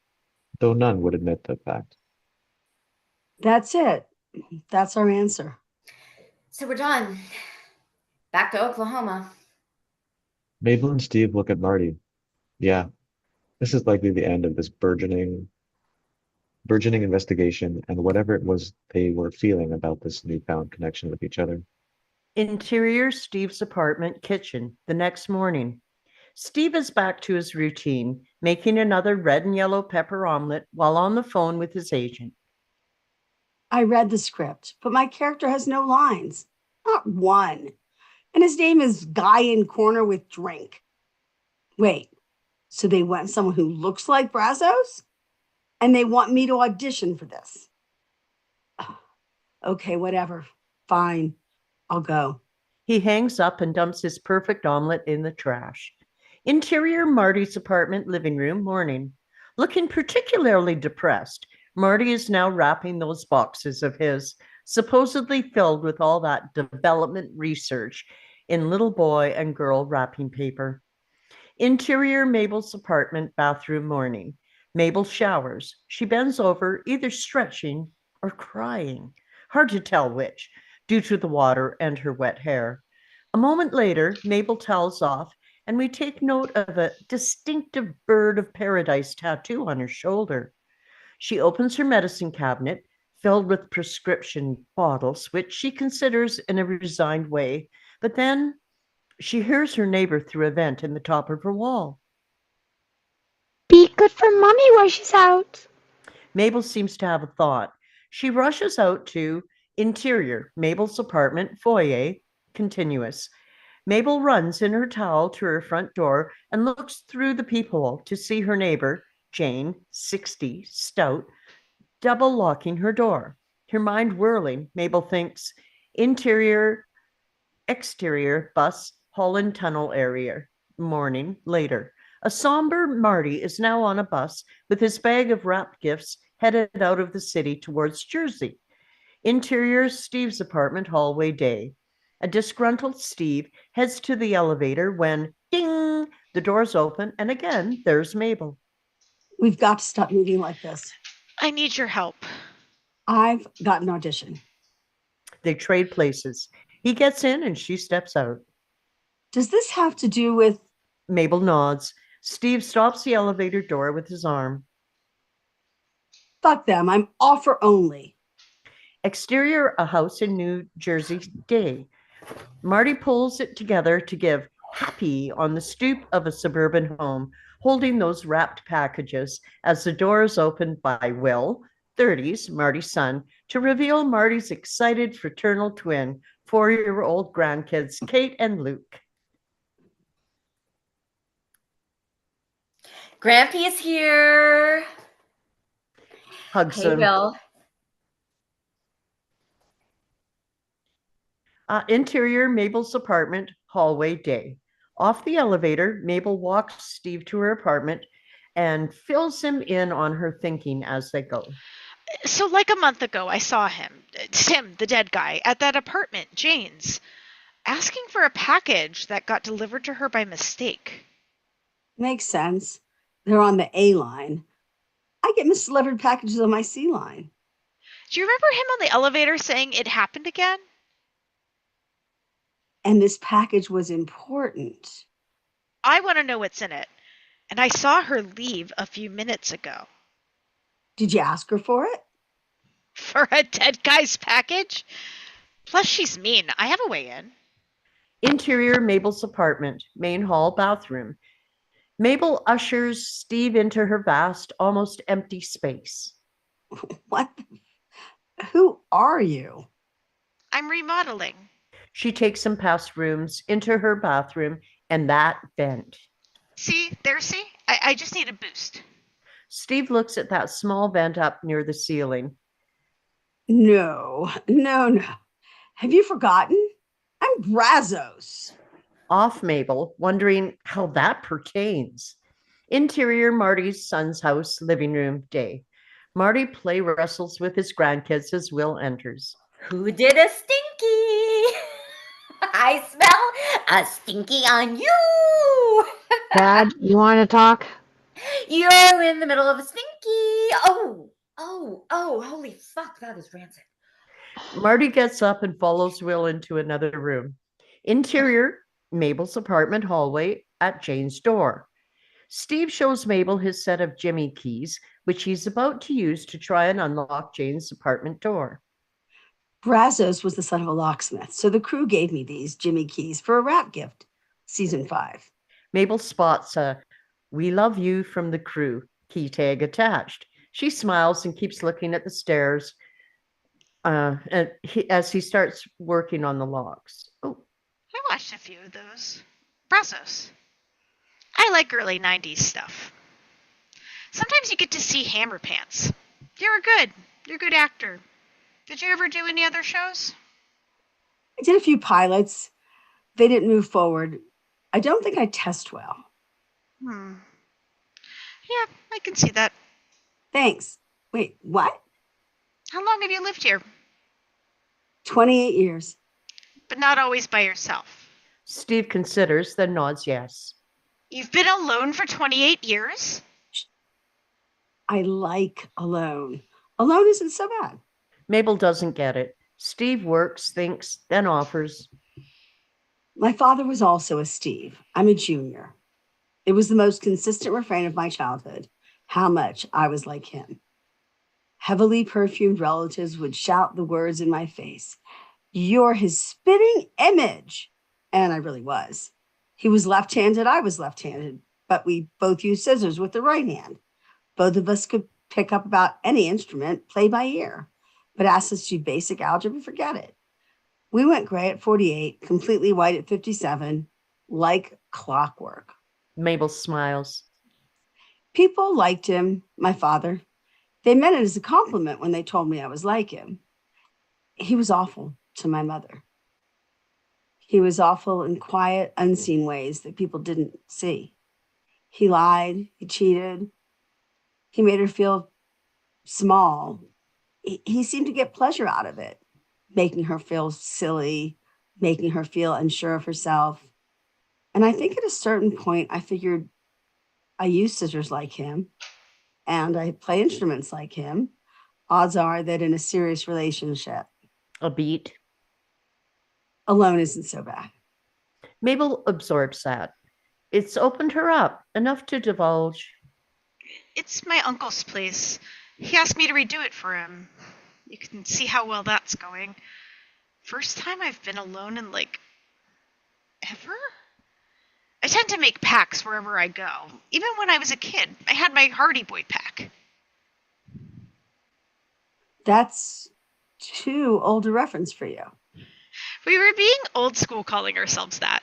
though none would admit the fact. That's it. That's our answer. So we're done. Back to Oklahoma. Mabel and Steve look at Marty. Yeah, this is likely the end of this burgeoning investigation and whatever it was they were feeling about this newfound connection with each other. Interior Steve's apartment kitchen the next morning. Steve is back to his routine, making another red and yellow pepper omelet while on the phone with his agent. I read the script, but my character has no lines. Not one. And his name is Guy in Corner with Drink. Wait, so they want someone who looks like Brazos? And they want me to audition for this. Okay, whatever. Fine. I'll go. He hangs up and dumps his perfect omelet in the trash. Interior Marty's apartment living room morning. Looking particularly depressed, Marty is now wrapping those boxes of his, supposedly filled with all that development research, in little boy and girl wrapping paper. Interior Mabel's apartment bathroom morning. Mabel showers. She bends over, either stretching or crying. Hard to tell which, due to the water and her wet hair. A moment later, Mabel towels off, and we take note of a distinctive bird of paradise tattoo on her shoulder. She opens her medicine cabinet, filled with prescription bottles, which she considers in a resigned way, but then she hears her neighbor through a vent in the top of her wall. Be good for mommy while she's out. Mabel seems to have a thought. She rushes out to interior, Mabel's apartment, foyer, continuous. Mabel runs in her towel to her front door and looks through the peephole to see her neighbor, Jane, 60, stout, double locking her door. Her mind whirling, Mabel thinks interior, exterior, bus, Holland Tunnel area. Morning, later. A somber Marty is now on a bus with his bag of wrapped gifts headed out of the city towards Jersey. Interior, Steve's apartment, hallway, day. A disgruntled Steve heads to the elevator when, ding, the doors open, and again, there's Mabel. We've got to stop meeting like this. I need your help. I've got an audition. They trade places. He gets in and she steps out. Does this have to do with... Mabel nods. Steve stops the elevator door with his arm. Fuck them, I'm offer only. Exterior, a house in New Jersey, day. Marty pulls it together to give happy on the stoop of a suburban home, holding those wrapped packages as the door is opened by Will, 30s, Marty's son, to reveal Marty's excited fraternal twin, 4-year-old grandkids, Kate and Luke. Grampy is here. Hugs Hey, him. Will. Interior, Mabel's apartment, hallway, day. Off the elevator, Mabel walks Steve to her apartment and fills him in on her thinking as they go. So, like a month ago, I saw him, Tim, the dead guy, at that apartment, Jane's, asking for a package that got delivered to her by mistake. Makes sense. They're on the A line. I get misdelivered packages on my C line. Do you remember him on the elevator saying it happened again? And this package was important. I want to know what's in it. And I saw her leave a few minutes ago. Did you ask her for it? For a dead guy's package? Plus, she's mean. I have a way in. Interior, Mabel's apartment, main hall, bathroom. Mabel ushers Steve into her vast, almost empty space. What? Who are you? I'm remodeling. She takes him past rooms, into her bathroom, and that vent. See? There, see? I just need a boost. Steve looks at that small vent up near the ceiling. No. Have you forgotten? I'm Brazos. Off Mabel, wondering how that pertains. Interior, Marty's son's house, living room, day. Marty play wrestles with his grandkids as Will enters. Who did a stinky? I smell a stinky on you. Dad, you want to talk? You're in the middle of a stinky. Oh, holy fuck, that is rancid. Marty gets up and follows Will into another room. Interior, Mabel's apartment hallway at Jane's door. Steve shows Mabel his set of Jimmy keys, which he's about to use to try and unlock Jane's apartment door. Brazos was the son of a locksmith, so the crew gave me these Jimmy keys for a rap gift. Season 5. Mabel spots a "We love you" from the crew key tag attached. She smiles and keeps looking at the stairs as he starts working on the locks. Oh, I watched a few of those. Brazos. I like early 90s stuff. Sometimes you get to see Hammer Pants. You're a good actor. Did you ever do any other shows? I did a few pilots. They didn't move forward. I don't think I test well. Yeah, I can see that. Thanks. Wait, what? How long have you lived here? 28 years. But not always by yourself. Steve considers, then nods yes. You've been alone for 28 years? I like alone. Alone isn't so bad. Mabel doesn't get it. Steve works, thinks, then offers. My father was also a Steve. I'm a junior. It was the most consistent refrain of my childhood, how much I was like him. Heavily perfumed relatives would shout the words in my face. You're his spitting image. And I really was. He was left-handed, I was left-handed, but we both used scissors with the right hand. Both of us could pick up about any instrument, play by ear, but ask us to do basic algebra, forget it. We went gray at 48, completely white at 57, like clockwork. Mabel smiles. People liked him, my father. They meant it as a compliment when they told me I was like him. He was awful to my mother. He was awful in quiet, unseen ways that people didn't see. He lied, he cheated, he made her feel small. He seemed to get pleasure out of it, making her feel silly, making her feel unsure of herself. And I think at a certain point, I figured I use scissors like him and I play instruments like him. Odds are that in a serious relationship, A beat. alone isn't so bad. Mabel absorbs that. It's opened her up enough to divulge. It's my uncle's place. He asked me to redo it for him. You can see how well that's going. First time I've been alone in, like, ever? I tend to make packs wherever I go. Even when I was a kid, I had my Hardy Boy pack. That's too old a reference for you. We were being old school calling ourselves that.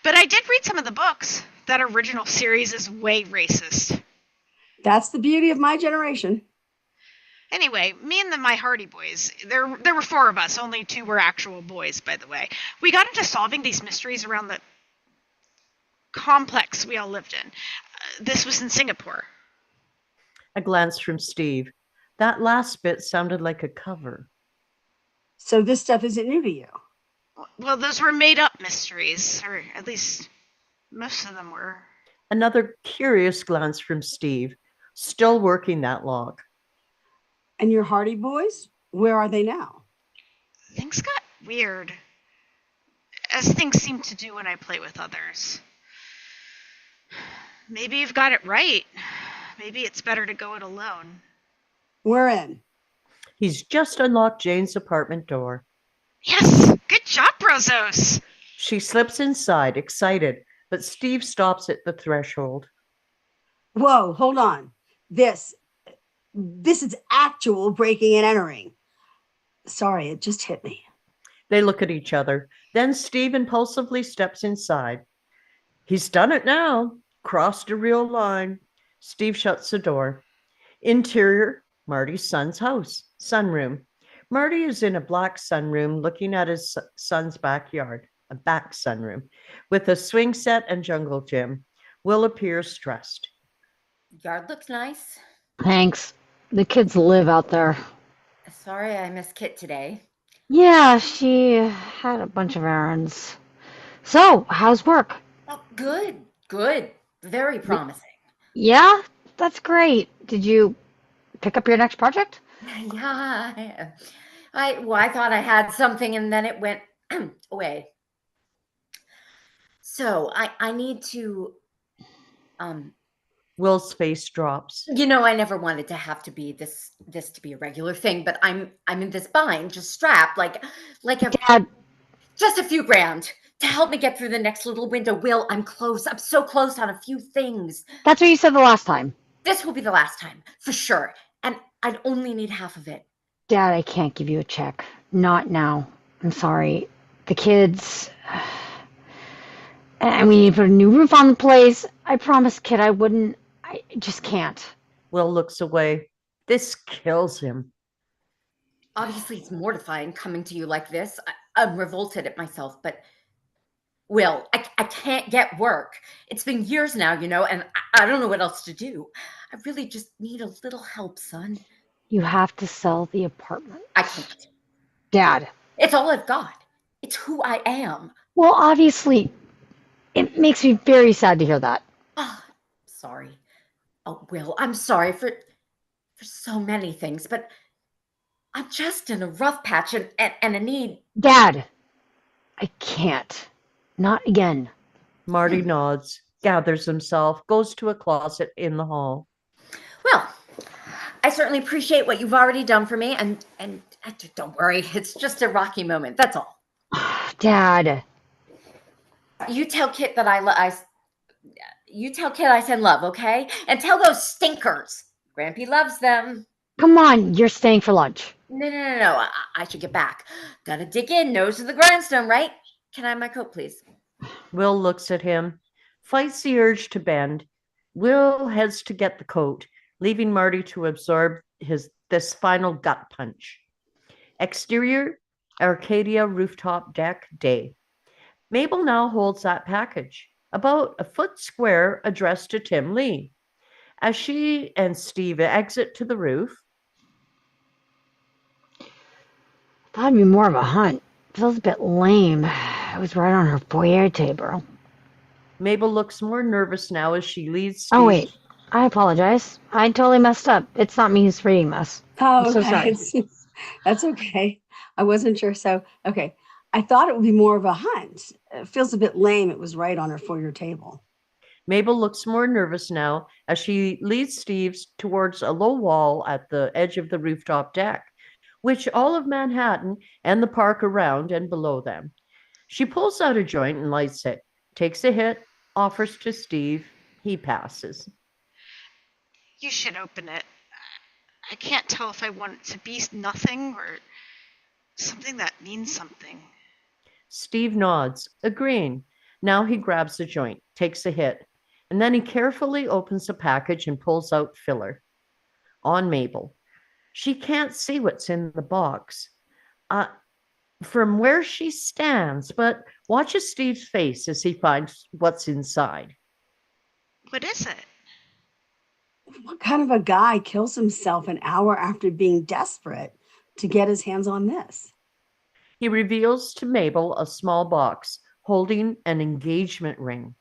But I did read some of the books. That original series is way racist. That's the beauty of my generation. Anyway, me and my Hardy Boys, there were 4 of us, only 2 were actual boys, by the way. We got into solving these mysteries around the complex we all lived in. This was in Singapore. A glance from Steve. That last bit sounded like a cover. So this stuff isn't new to you. Well, those were made up mysteries, or at least most of them were. Another curious glance from Steve, still working that log. And your Hardy Boys, where are they now? Things got weird, as things seem to do when I play with others. Maybe you've got it right. Maybe it's better to go it alone. We're in. He's just unlocked Jane's apartment door. Yes! Good job, Brazos! She slips inside, excited, but Steve stops at the threshold. Whoa, hold on. This is actual breaking and entering. Sorry, it just hit me. They look at each other. Then Steve impulsively steps inside. He's done it now. Crossed a real line. Steve shuts the door. Interior, Marty's son's house. Sunroom. Marty is in a black sunroom looking at his son's backyard, a back sunroom, with a swing set and jungle gym. Will appears stressed. Yard looks nice. Thanks. The kids live out there. Sorry I missed Kit today. Yeah, she had a bunch of errands. So, how's work? Oh, good. Very promising. Yeah, that's great. Did you pick up your next project? Yeah. I thought I had something and then it went away. So I need to Will's face drops. I never wanted to have to be this to be a regular thing, but I'm in this bind, just strapped like Dad, just a few grand to help me get through the next little window. Will, I'm close. I'm so close on a few things. that's what you said the last time. This will be the last time, for sure. And I'd only need half of it. Dad, I can't give you a check. Not now. I'm sorry. The kids. And we need to put a new roof on the place. I promised Kid I wouldn't. I just can't. Will looks away. This kills him. Obviously, it's mortifying coming to you like this. I'm revolted at myself, but Will, I can't get work. It's been years now, and I don't know what else to do. I really just need a little help, son. You have to sell the apartment. I can't. Dad. It's all I've got. It's who I am. Well, obviously, it makes me very sad to hear that. Oh, sorry. Oh, Will, I'm sorry for so many things, but I'm just in a rough patch and I need. Dad, I can't. Not again. Marty nods, gathers himself, goes to a closet in the hall. Well, I certainly appreciate what you've already done for me, and don't worry, it's just a rocky moment. That's all. Dad. You tell Kit that you tell Kit I send love, okay? And tell those stinkers. Grampy loves them. Come on, you're staying for lunch. No. I should get back. Gotta dig in, nose to the grindstone, right? Can I have my coat, please? Will looks at him, fights the urge to bend. Will heads to get the coat, leaving Marty to absorb this final gut punch. Exterior, Arcadia rooftop deck day. Mabel now holds that package, about a foot square, addressed to Tim Lee. As she and Steve exit to the roof, Thought it'd be more of a hunt. Feels a bit lame. It was right on her foyer table. Mabel looks more nervous now as she leads Steve. Oh, wait. I apologize. I totally messed up. It's not me who's reading this. Oh, I'm so okay. sorry. That's okay. I wasn't sure. So, okay. I thought it would be more of a hunt. It feels a bit lame. It was right on her foyer table. Mabel looks more nervous now as she leads Steve towards a low wall at the edge of the rooftop deck, which all of Manhattan and the park around and below them. She pulls out a joint and lights it, takes a hit, offers to Steve. He passes. You should open it. I can't tell if I want it to be nothing or something that means something. Steve nods, agreeing. Now he grabs the joint, takes a hit, and then he carefully opens the package and pulls out filler. On Mabel. She can't see what's in the box from where she stands, but watches Steve's face as he finds what's inside. What is it? What kind of a guy kills himself an hour after being desperate to get his hands on this? He reveals to Mabel a small box holding an engagement ring.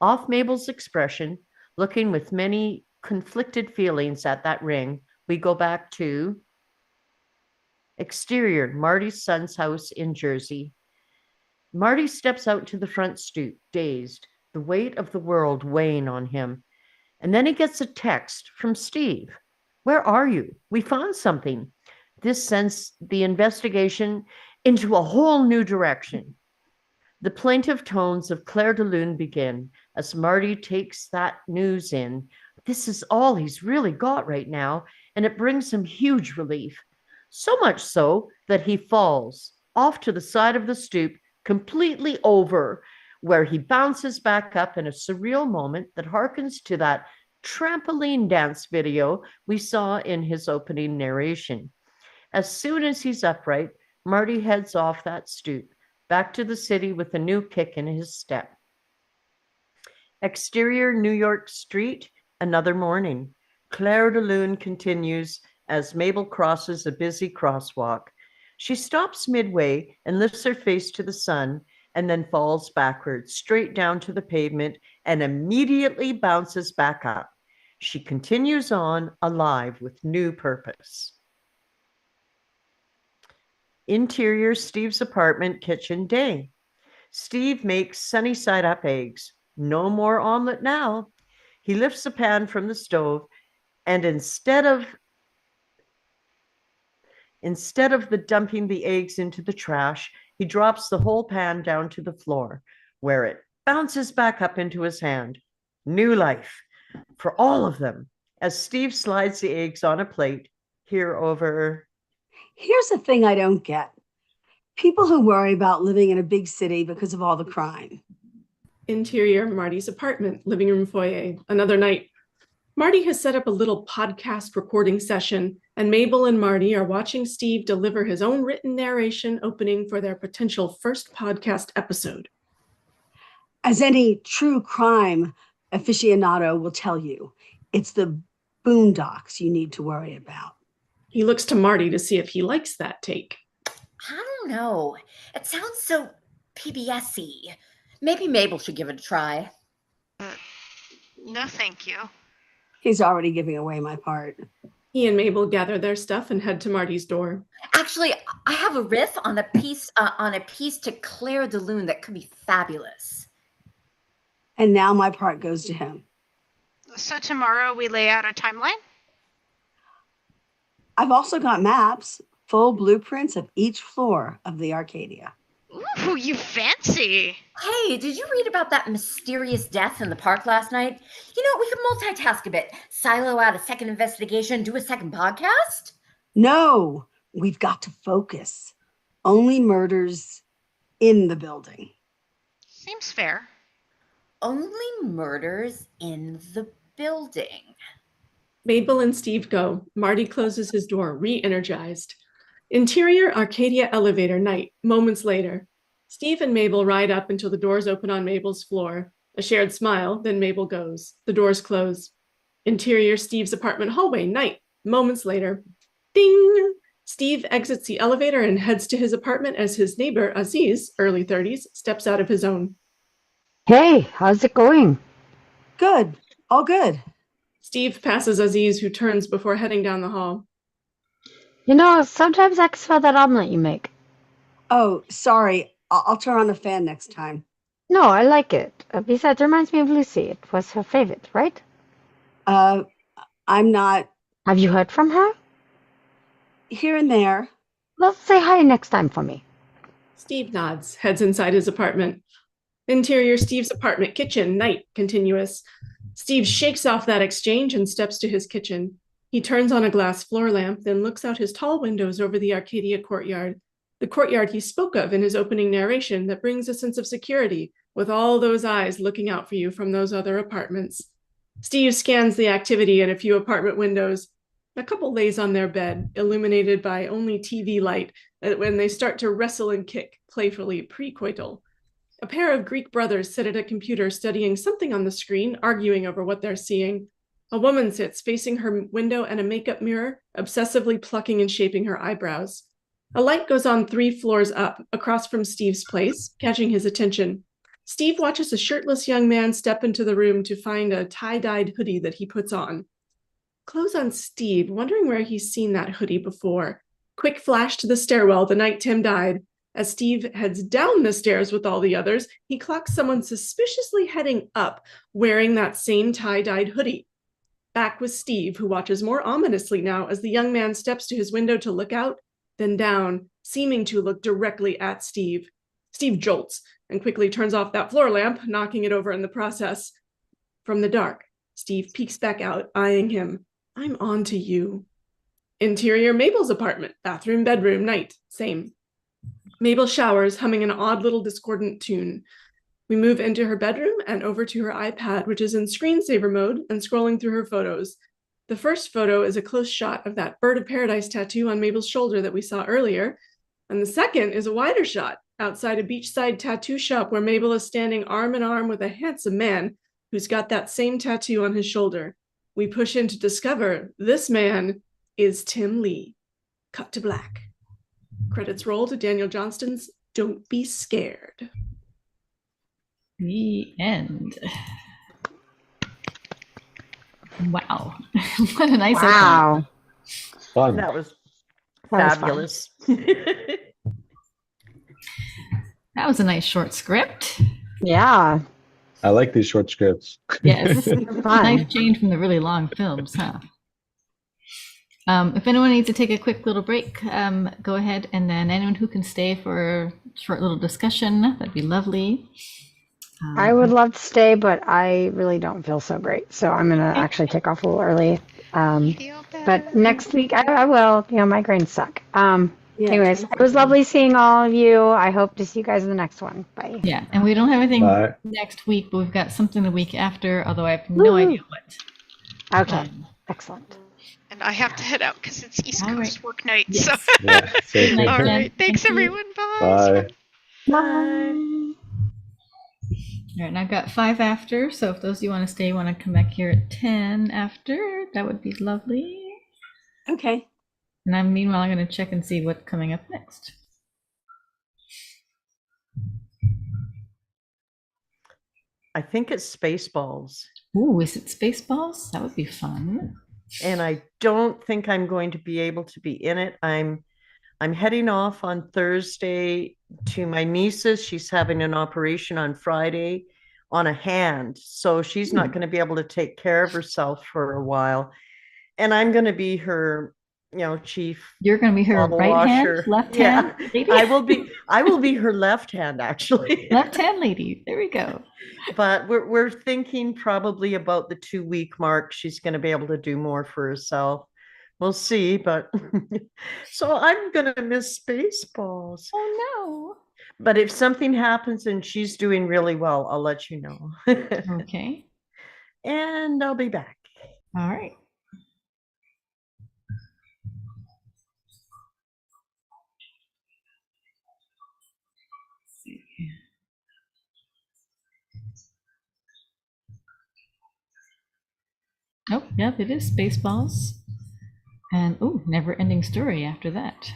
Off Mabel's expression, looking with many conflicted feelings at that ring, we go back to exterior, Marty's son's house in Jersey. Marty steps out to the front stoop, dazed, the weight of the world weighing on him. And then he gets a text from Steve. Where are you? We found something. This sends the investigation into a whole new direction. The plaintive tones of Claire de Lune begin as Marty takes that news in. This is all he's really got right now, and it brings him huge relief. So much so that he falls off to the side of the stoop, completely over, where he bounces back up in a surreal moment that harkens to that trampoline dance video we saw in his opening narration. As soon as he's upright, Marty heads off that stoop, back to the city with a new kick in his step. Exterior New York Street, another morning. Claire de Lune continues as Mabel crosses a busy crosswalk. She stops midway and lifts her face to the sun and then falls backwards, straight down to the pavement, and immediately bounces back up. She continues on, alive with new purpose. Interior, Steve's apartment kitchen day. Steve makes sunny side up eggs. No more omelet now. He lifts the pan from the stove, and instead of the dumping the eggs into the trash, he drops the whole pan down to the floor, where it bounces back up into his hand. New life for all of them, as Steve slides the eggs on a plate, here over. Here's the thing I don't get. People who worry about living in a big city because of all the crime. Interior, Marty's apartment, living room foyer, another night. Marty has set up a little podcast recording session, and Mabel and Marty are watching Steve deliver his own written narration opening for their potential first podcast episode. As any true crime aficionado will tell you, it's the boondocks you need to worry about. He looks to Marty to see if he likes that take. I don't know. It sounds so PBS-y. Maybe Mabel should give it a try. No, thank you. He's already giving away my part. He and Mabel gather their stuff and head to Marty's door. Actually, I have a riff on a piece to Claire de Lune that could be fabulous. And now my part goes to him. So tomorrow we lay out a timeline? I've also got maps, full blueprints of each floor of the Arcadia. Ooh, you fancy. Hey, did you read about that mysterious death in the park last night? You know, we could multitask a bit. Silo out a second investigation, do a second podcast? No, we've got to focus. Only murders in the building. Seems fair. Only murders in the building. Mabel and Steve go. Marty closes his door, re-energized. Interior Arcadia elevator night, moments later. Steve and Mabel ride up until the doors open on Mabel's floor. A shared smile, then Mabel goes. The doors close. Interior Steve's apartment hallway, night, moments later. Ding! Steve exits the elevator and heads to his apartment as his neighbor, Aziz, early 30s, steps out of his own. Hey, how's it going? Good, all good. Steve passes Aziz, who turns before heading down the hall. You know, sometimes I can smell that omelet you make. Oh, sorry. I'll turn on the fan next time. No, I like it. Besides, it reminds me of Lucy. It was her favorite, right? I'm not Have you heard from her? here and there. Well, say hi next time for me. Steve nods, heads inside his apartment. Interior Steve's apartment, kitchen, night, continuous. Steve shakes off that exchange and steps to his kitchen. He turns on a glass floor lamp, then looks out his tall windows over the Arcadia courtyard, the courtyard he spoke of in his opening narration that brings a sense of security, with all those eyes looking out for you from those other apartments. Steve scans the activity in a few apartment windows. A couple lays on their bed, illuminated by only TV light, when they start to wrestle and kick, playfully pre-coital. A pair of Greek brothers sit at a computer studying something on the screen, arguing over what they're seeing. A woman sits facing her window and a makeup mirror, obsessively plucking and shaping her eyebrows. A light goes on 3 floors up, across from Steve's place, catching his attention. Steve watches a shirtless young man step into the room to find a tie-dyed hoodie that he puts on. Close on Steve, wondering where he's seen that hoodie before. Quick flash to the stairwell the night Tim died. As Steve heads down the stairs with all the others, he clocks someone suspiciously heading up, wearing that same tie-dyed hoodie. Back with Steve, who watches more ominously now as the young man steps to his window to look out, then down, seeming to look directly at Steve. Steve jolts and quickly turns off that floor lamp, knocking it over in the process. From the dark, Steve peeks back out, eyeing him. I'm on to you. Interior Mabel's apartment, bathroom, bedroom, night, same. Mabel showers, humming an odd little discordant tune. We move into her bedroom and over to her iPad, which is in screensaver mode and scrolling through her photos. The first photo is a close shot of that Bird of Paradise tattoo on Mabel's shoulder that we saw earlier. And the second is a wider shot outside a beachside tattoo shop where Mabel is standing arm in arm with a handsome man who's got that same tattoo on his shoulder. We push in to discover this man is Tim Lee. Cut to black. Credits roll to Daniel Johnston's Don't Be Scared. The end. Wow. What a nice opening. Wow. Fun. That was That was fun. fabulous. That was a nice short script. Yeah. I like these short scripts. Yes. Fun. Nice change from the really long films, huh? If anyone needs to take a quick little break, go ahead, and then anyone who can stay for a short little discussion, that'd be lovely. I would love to stay, but I really don't feel so great. So I'm going to actually take off a little early. Feel better. But next week I will. You know, migraines suck. Yeah. Anyways, it was lovely seeing all of you. I hope to see you guys in the next one. Bye. Yeah, and we don't have anything Bye. next week, but we've got something the week after, although I have no Woo. idea what. Okay. Excellent. And I have to head out because it's East All Coast right. work night. Yes. So, Yeah, same Good night, all here. Jen. right. Thanks, Thank you. everyone. Bye. Bye. Bye. All right, and I've got 5 after, so if those of you want to stay, want to come back here at 10 after, that would be lovely. Okay. And meanwhile, I'm going to check and see what's coming up next. I think it's Spaceballs. Ooh, is it Spaceballs? That would be fun. and I don't think I'm going to be able to be in it. I'm heading off on Thursday to my niece's. She's having an operation on Friday on a hand, so she's not going to be able to take care of herself for a while. And I'm going to be her, chief You're going to be her bottle right hand, washer. left Yeah, hand lady? I will be her left hand actually. Left hand lady. There we go. But we're thinking probably about the 2 week mark. She's going to be able to do more for herself. We'll see, but so I'm going to miss Spaceballs. Oh But if something happens and she's doing really well, I'll let you know. no. Okay. And I'll be back. All right. Oh, yep, it is Spaceballs. And oh, never ending story after that.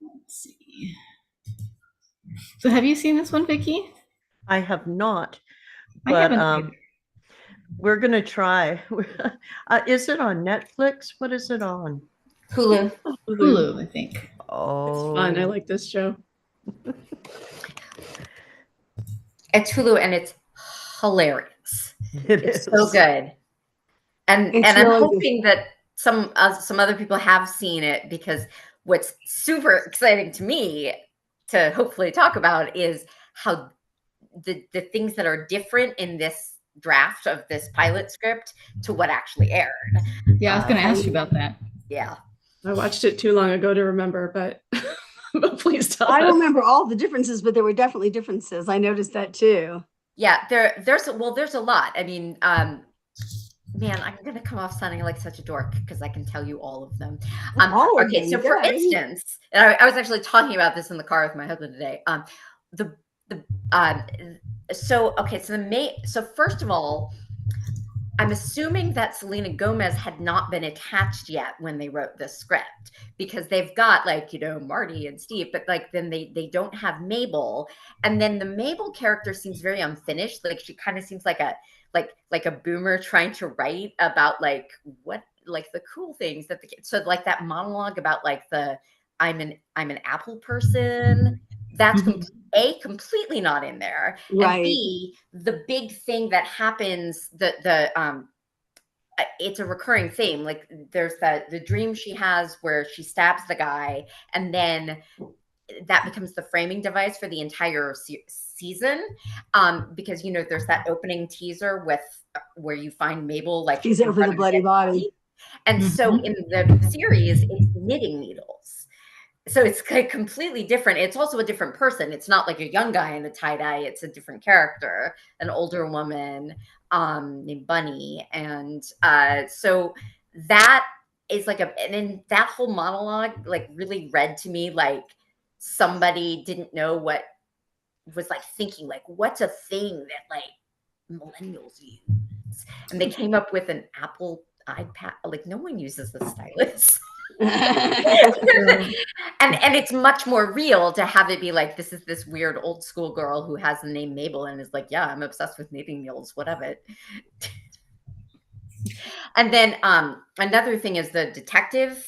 Let's see. So have you seen this one, Vicky? I have not, I but haven't either. we're gonna try. Is it on Netflix? What is it on? Hulu. Hulu, I think. It's Oh, fun. I like this show. It's Hulu and it's hilarious. it It's is. so good. And It's I'm really good. hoping that some other people have seen it, because what's super exciting to me to hopefully talk about is how the things that are different in this draft of this pilot script to what actually aired. Yeah, I was going to ask you about that. Yeah. I watched it too long ago to remember, but, but please tell I us. don't remember all the differences, but there were definitely differences. I noticed that too. Yeah, there's a lot. I mean, man, I'm gonna come off sounding like such a dork because I can tell you all of them. All of Okay, them, so for good. instance, and I was actually talking about this in the car with my husband today. The so first of all, I'm assuming that Selena Gomez had not been attached yet when they wrote this script, because they've got, like, Marty and Steve, but like then they don't have Mabel. And then the Mabel character seems very unfinished. Like she kind of seems like a boomer trying to write about like what, like the cool things that the kids, so like that monologue about like the I'm an apple person, that's completely not in there. Right. And B, the big thing that happens, it's a recurring theme. Like there's the dream she has where she stabs the guy, and then that becomes the framing device for the entire season. Because there's that opening teaser where you find Mabel like She's in over front the of bloody dead body. and so in the series, it's knitting needles. So it's like completely different. It's also a different person. It's not like a young guy in a tie-dye. It's a different character, an older woman named Bunny. And so that is like and then that whole monologue like really read to me like somebody didn't know what was like thinking, like, what's a thing that like millennials use? And they came up with an Apple iPad. Like no one uses the stylus. and it's much more real to have it be like, this is this weird old school girl who has the name Mabel and is like, yeah, I'm obsessed with knitting needles, what of it? And then another thing is the detective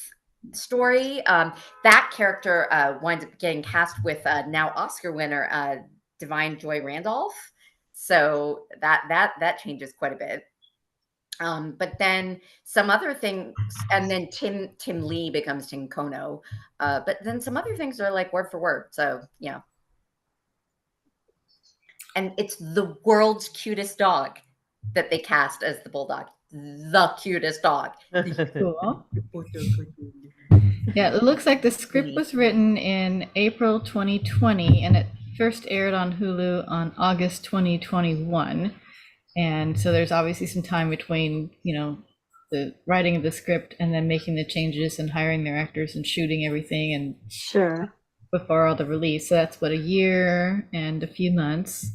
story. That character winds up getting cast with now Oscar winner Divine Joy Randolph. So that changes quite a bit. But then some other things, and then Tim Lee becomes Tim Kono. But then some other things are like word for word. So yeah. And it's the world's cutest dog that they cast as the bulldog. The cutest dog. Cool. Yeah, it looks like the script was written in April 2020 and it first aired on Hulu on August 2021. And so there's obviously some time between, the writing of the script and then making the changes and hiring their actors and shooting everything and Sure. before all the release. So that's what, a year and a few months.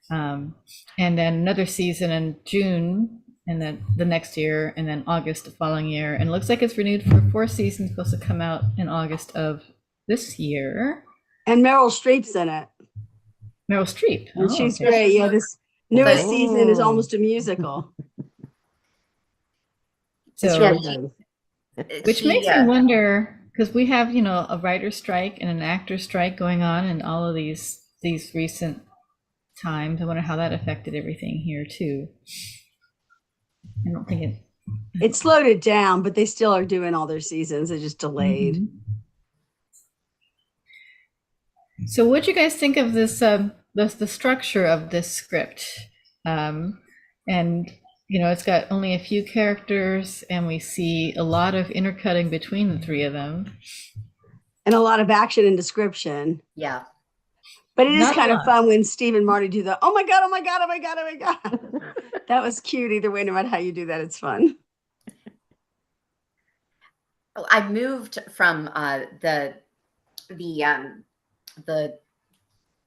And then another season in June, and then the next year, and then August the following year. And it looks like it's renewed for 4 seasons, supposed to come out in August of this year. And Meryl Streep's in it. Meryl Streep. And she's okay. great. Yeah, this newest Oh. season is almost a musical. It's So, really good. which makes me wonder, because we have, a writer's strike and an actor's strike going on in all of these recent times. I wonder how that affected everything here too. I don't think It slowed it down, but they still are doing all their seasons. They just delayed. So what do you guys think of this, the structure of this script? And, it's got only a few characters and we see a lot of intercutting between the three of them. And a lot of action and description. Yeah. But it is Not a kind of lot. fun when Steve and Marty do the, oh my God, oh my God, oh my God, oh my God. That was cute either way, no matter how you do that, it's fun. I moved from the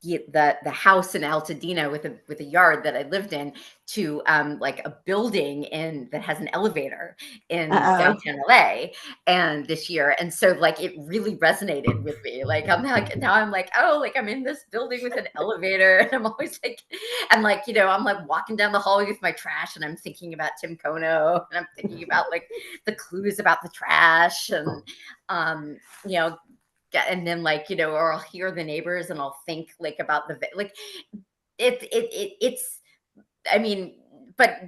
the house in Altadena with a yard that I lived in to like a building that has an elevator in downtown LA and this year. And so like it really resonated with me. Like I'm like, oh, like I'm in this building with an elevator. And I'm always like, and like, I'm like walking down the hallway with my trash and I'm thinking about Tim Kono and I'm thinking about like the clues about the trash and and then like, or I'll hear the neighbors and I'll think like about like it's, I mean, but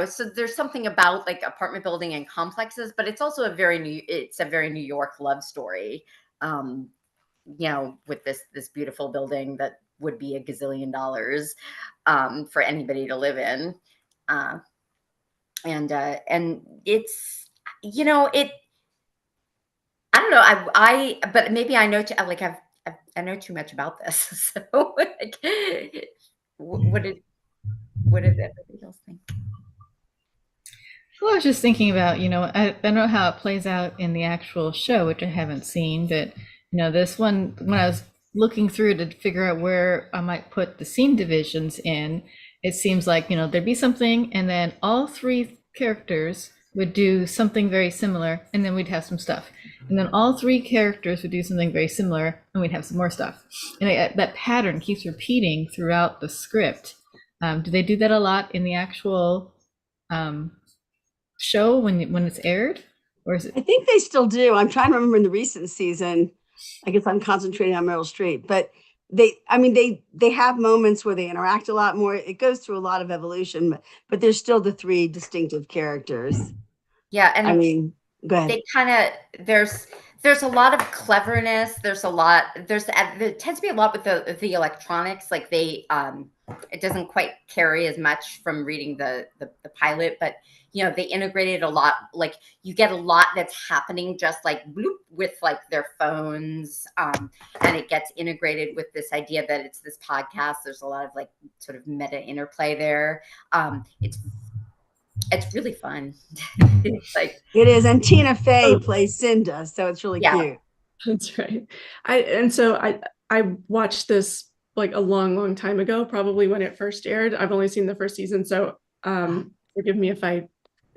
so there's something about like apartment building and complexes, but it's also a very New York love story. With this beautiful building that would be $1 gazillion for anybody to live in. And it's, I don't know. But maybe I know I know too much about this. So, like, what did everybody else think? Well, I was just thinking about, I don't know how it plays out in the actual show, which I haven't seen, but this one, when I was looking through to figure out where I might put the scene divisions in, it seems like, there'd be something, and then all three characters would do something very similar, and then we'd have some stuff. And then all three characters would do something very similar, and we'd have some more stuff. And that pattern keeps repeating throughout the script. Do they do that a lot in the actual show when it's aired? Or is it? I think they still do. I'm trying to remember in the recent season. I guess I'm concentrating on Meryl Streep, but they have moments where they interact a lot more. It goes through a lot of evolution, but there's still the three distinctive characters. Yeah, and I mean, go ahead. They kind of there's a lot of cleverness. There tends to be a lot with the electronics. Like it doesn't quite carry as much from reading the pilot, but they integrated a lot. Like you get a lot that's happening just like bloop, with like their phones, and it gets integrated with this idea that it's this podcast. There's a lot of like sort of meta interplay there. It's really fun. It's like it is, and Tina Fey plays Cinda, so it's really cute. That's right. I watched this like a long time ago, probably when it first aired. I've only seen the first season, so forgive me if I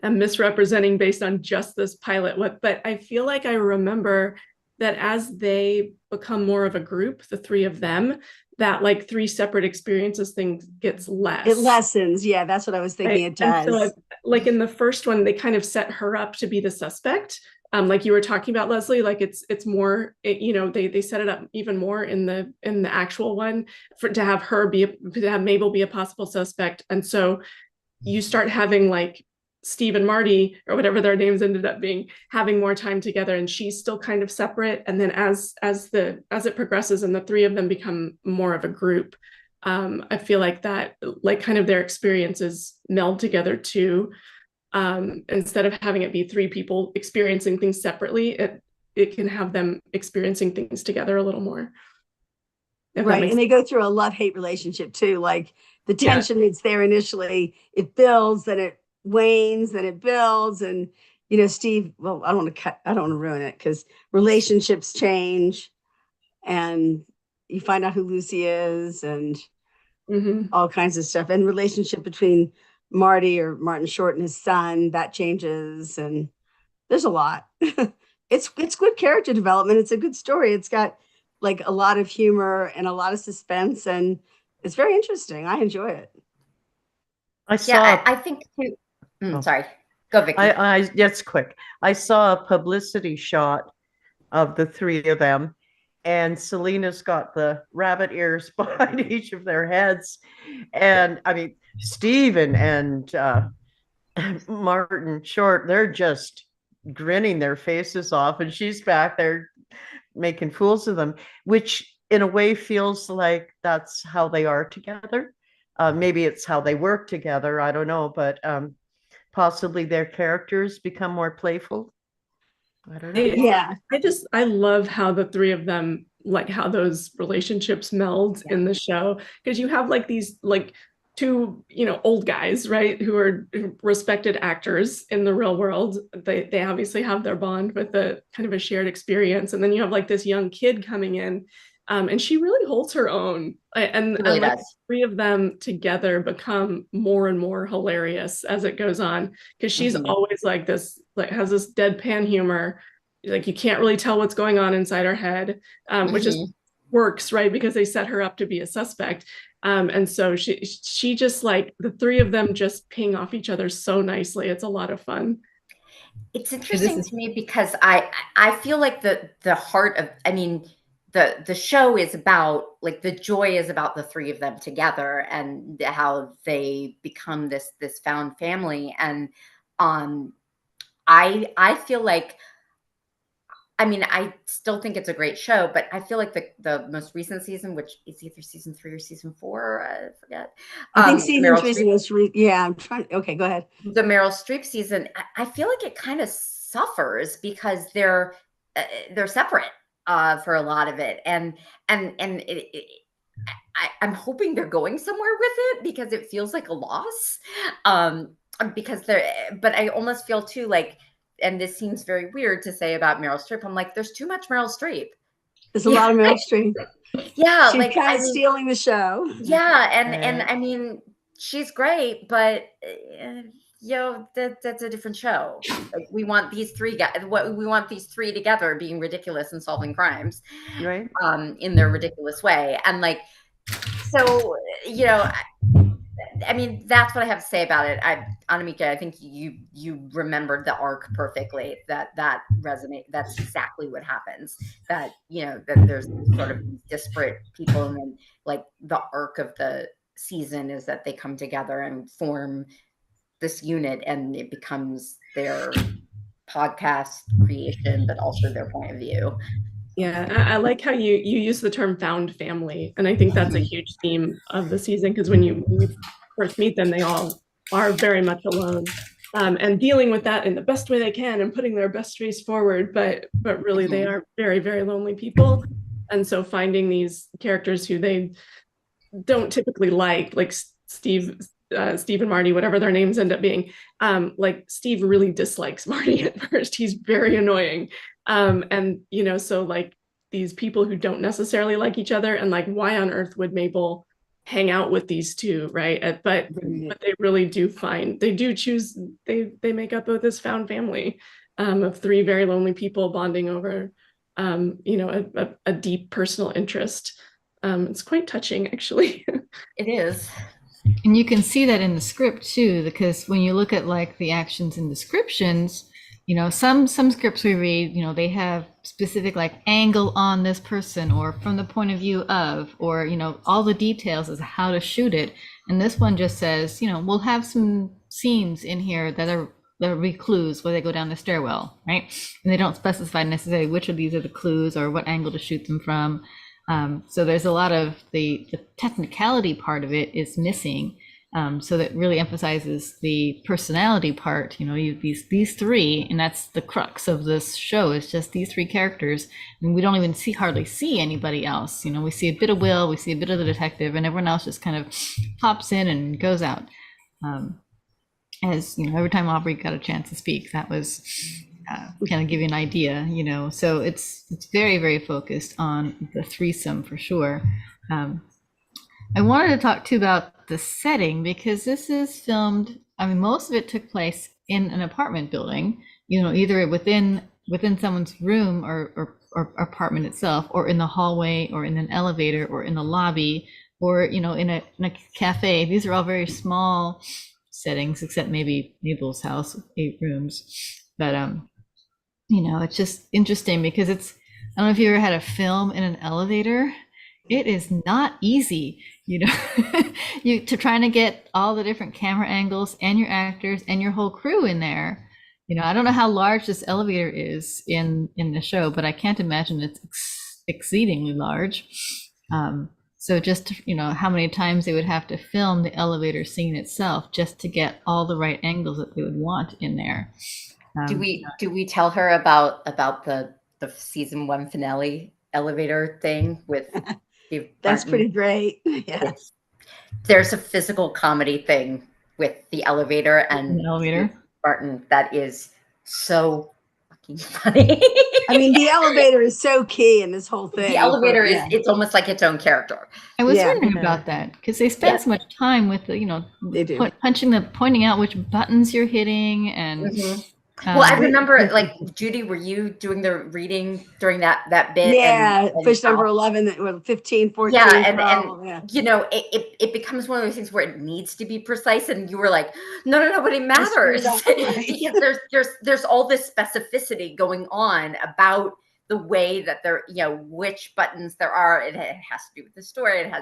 am misrepresenting based on just this pilot. But I feel like I remember that as they become more of a group, the three of them, that like three separate experiences thing gets less. It lessens. Yeah, that's what I was thinking. Right? It does. So like in the first one, they kind of set her up to be the suspect. Like you were talking about, Leslie, like it's more, they set it up even more in the actual one to have Mabel be a possible suspect. And so you start having like Steve and Marty, or whatever their names ended up being, having more time together, and she's still kind of separate. And then as it progresses and the three of them become more of a group, I feel like that, like kind of their experiences meld together too. Instead of having it be three people experiencing things separately, it can have them experiencing things together a little more. Right, and they go through a love-hate relationship too. Like the tension that's there initially, it builds, then it wanes, then it builds, and Steve, well, I don't want to ruin it, because relationships change and you find out who Lucy is and all kinds of stuff, and relationship between Marty or Martin Short and his son, that changes, and there's a lot. It's good character development. It's a good story. It's got like a lot of humor and a lot of suspense, and it's very interesting. I enjoy it. I think too. Sorry, go Vicky. It's quick. I saw a publicity shot of the three of them, and Selena's got the rabbit ears behind each of their heads, and I mean Steve and Martin Short, they're just grinning their faces off, and she's back there making fools of them, which in a way feels like that's how they are together. Maybe it's how they work together, I don't know, but possibly their characters become more playful. I don't know. I love how the three of them, like how those relationships meld in the show, because you have like these like two old guys, right, who are respected actors in the real world. They obviously have their bond with a kind of a shared experience, and then you have like this young kid coming in, and she really holds her own And, It really like, does. three of them together become more and more hilarious as it goes on, because she's Mhm. always like this, like has this deadpan humor, like you can't really tell what's going on inside her head, which is Mhm. works, right, because they set her up to be a suspect. And so she just, like, the three of them just ping off each other so nicely. It's a lot of fun. It's This interesting is to me because I feel like the heart of, I mean, the show is about, like, the joy is about the three of them together and how they become this found family. And um I feel like, I mean, I still think it's a great show, but I feel like the most recent season, which is either season 3 or season 4, I forget. I think The season Meryl three is the Streep most yeah, I'm trying. Okay, go ahead. the Meryl Streep season, I feel like it kind of suffers because they're separate for a lot of it, and I'm hoping they're going somewhere with it because it feels like a loss. Um, because but I almost feel too like, and this seems very weird to say about Meryl Streep. I'm like, there's too much Meryl Streep. There's a lot of Meryl Streep. Yeah, She's like, kind I of mean, stealing the show. yeah, and Right. I mean, she's great, but that's a different show. Like, we want these three guys. What we want these three together being ridiculous and solving crimes, Right. in their ridiculous way, and like, so I mean, that's what I have to say about it. Anamika, I think you remembered the arc perfectly. That resonate. That's exactly what happens. That that there's sort of these disparate people, and then, like, the arc of the season is that they come together and form this unit, and it becomes their podcast creation, but also their point of view. Yeah, I like how you use the term found family, and I think that's a Mhm. huge theme of the season, because when you first meet them, they all are very much alone, and dealing with that in the best way they can and putting their best face forward, but really they Mhm. are very, very lonely people. And so finding these characters who they don't typically like Steve and Marty, whatever their names end up being. Like, Steve really dislikes Marty at first. He's very annoying. And so, like, these people who don't necessarily like each other, and like, why on earth would Mabel hang out with these two, right? But they really do choose, they make up of this found family, of three very lonely people bonding over a deep personal interest. It's quite touching, actually. It is. And you can see that in the script too, because when you look at like the actions and descriptions, some scripts we read, they have specific like angle on this person or from the point of view of, or all the details as how to shoot it. And this one just says, we'll have some scenes in here that are clues where they go down the stairwell, right? And they don't specify necessarily which of these are the clues or what angle to shoot them from. So there's a lot of the technicality part of it is missing. So that really emphasizes the personality part. These three, and that's the crux of this show, is just these three characters, and we don't even hardly see anybody else. We see a bit of Will, we see a bit of the detective, and everyone else just kind of pops in and goes out. As every time Aubrey got a chance to speak, that was kind of give you an idea. So it's very, very focused on the threesome for sure. I wanted to talk too about the setting, because this is filmed, I mean, most of it took place in an apartment building, either within someone's room or apartment itself, or in the hallway, or in an elevator, or in the lobby, or in a cafe. These are all very small settings, except maybe Mabel's house with 8 rooms. But it's just interesting because I don't know if you ever had a film in an elevator. It is not easy, to trying to get all the different camera angles and your actors and your whole crew in there. I don't know how large this elevator is in the show, but I can't imagine it's exceedingly large. So just how many times they would have to film the elevator scene itself just to get all the right angles that they would want in there. Do we tell her about the season 1 finale elevator thing with Steve That's Martin? pretty great. Yeah. There's a physical comedy thing with the elevator and An elevator. Steve Martin that is so fucking funny. I mean, the elevator is so key in this whole thing. The elevator is, Yeah. it's almost like its own character. I was Yeah. wondering Yeah. about that because they spend Yeah. so much time with the, They do. pointing out which buttons you're hitting, and Mhm. Well, I um, remember, like, Judy, were you doing the reading during that bit? Yeah, and push number Al? 11, 15, 14, Yeah, and 12, yeah. you know, it becomes one of those things where it needs to be precise, and you were like, no, but it matters screwed up, right? because there's all this specificity going on about the way that there, you know, which buttons there are. It has to do with the story.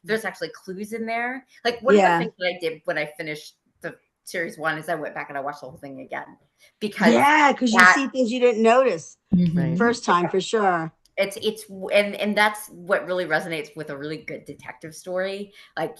There's actually clues in there. Like one of Yeah. the things that I did when I finished the series 1 is I went back and I watched the whole thing again because Yeah, because you that- see things you didn't notice mhm. Right. first time for sure. and that's what really resonates with a really good detective story. Like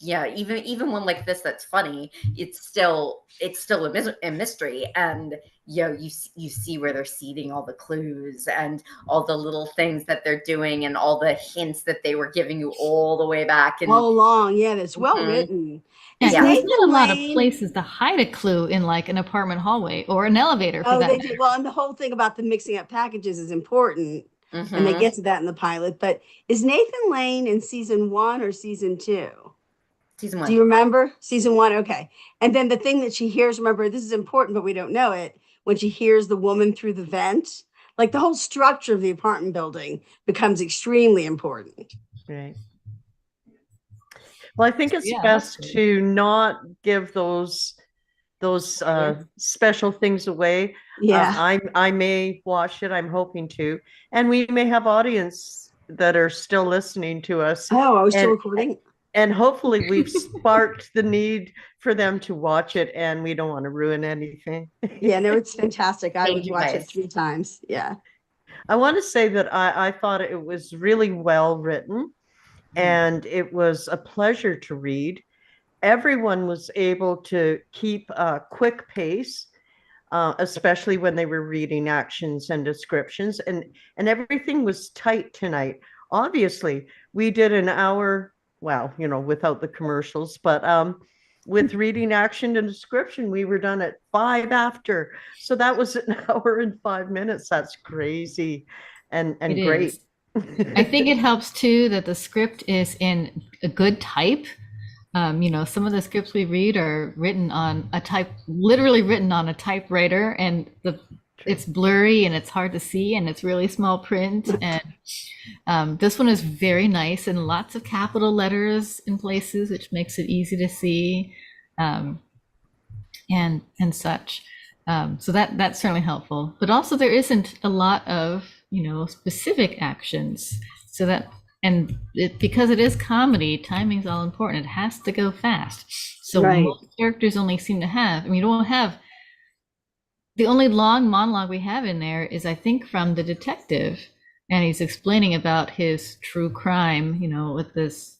even one like this that's funny, it's still a mystery, and you know, you see where they're seeding all the clues and all the little things that they're doing and all the hints that they were giving you all the way back. And All along, yeah, that's well Mhm. written. Yeah, Is 'cause there's Nathan not a lot of Lane- places to hide a clue in like an apartment hallway or an elevator for Oh, that they matter. do. Well, and the whole thing about the mixing up packages is important, and they Mhm. get to that in the pilot. But is Nathan Lane in season 1 or season 2? Season 1. Do you remember season 1? Okay. And then the thing that she hears, remember, this is important, but we don't know it. When she hears the woman through the vent, like the whole structure of the apartment building becomes extremely important. Right. Well, I think it's Yeah, best that's to not give those special things away. Yeah. I may watch it. I'm hoping to, and we may have audience that are still listening to us, Oh, I was still and- recording. and hopefully we've sparked the need for them to watch it, and we don't want to ruin anything. Yeah, no, it's fantastic. I Thank would you, watch it guys. 3 times. Yeah. I want to say that I thought it was really well written, and it was a pleasure to read. Everyone was able to keep a quick pace, especially when they were reading actions and descriptions, and everything was tight tonight. Obviously, we did an hour, well, you know, without the commercials, but with reading action and description, we were done at 5 after. So that was an hour and 5 minutes. That's crazy and It great. is. I think it helps too that the script is in a good type. You know, some of the scripts we read are written on literally written on a typewriter, and it's blurry and it's hard to see and it's really small print. And this one is very nice and lots of capital letters in places, which makes it easy to see, and such. So that's certainly helpful. But also there isn't a lot of, you know, specific actions, so that. And because it is comedy, timing's all important. It has to go fast. So Right. most characters only seem to have, I mean, you don't have, the only long monologue we have in there is, I think, from the detective. And he's explaining about his true crime, you know, with this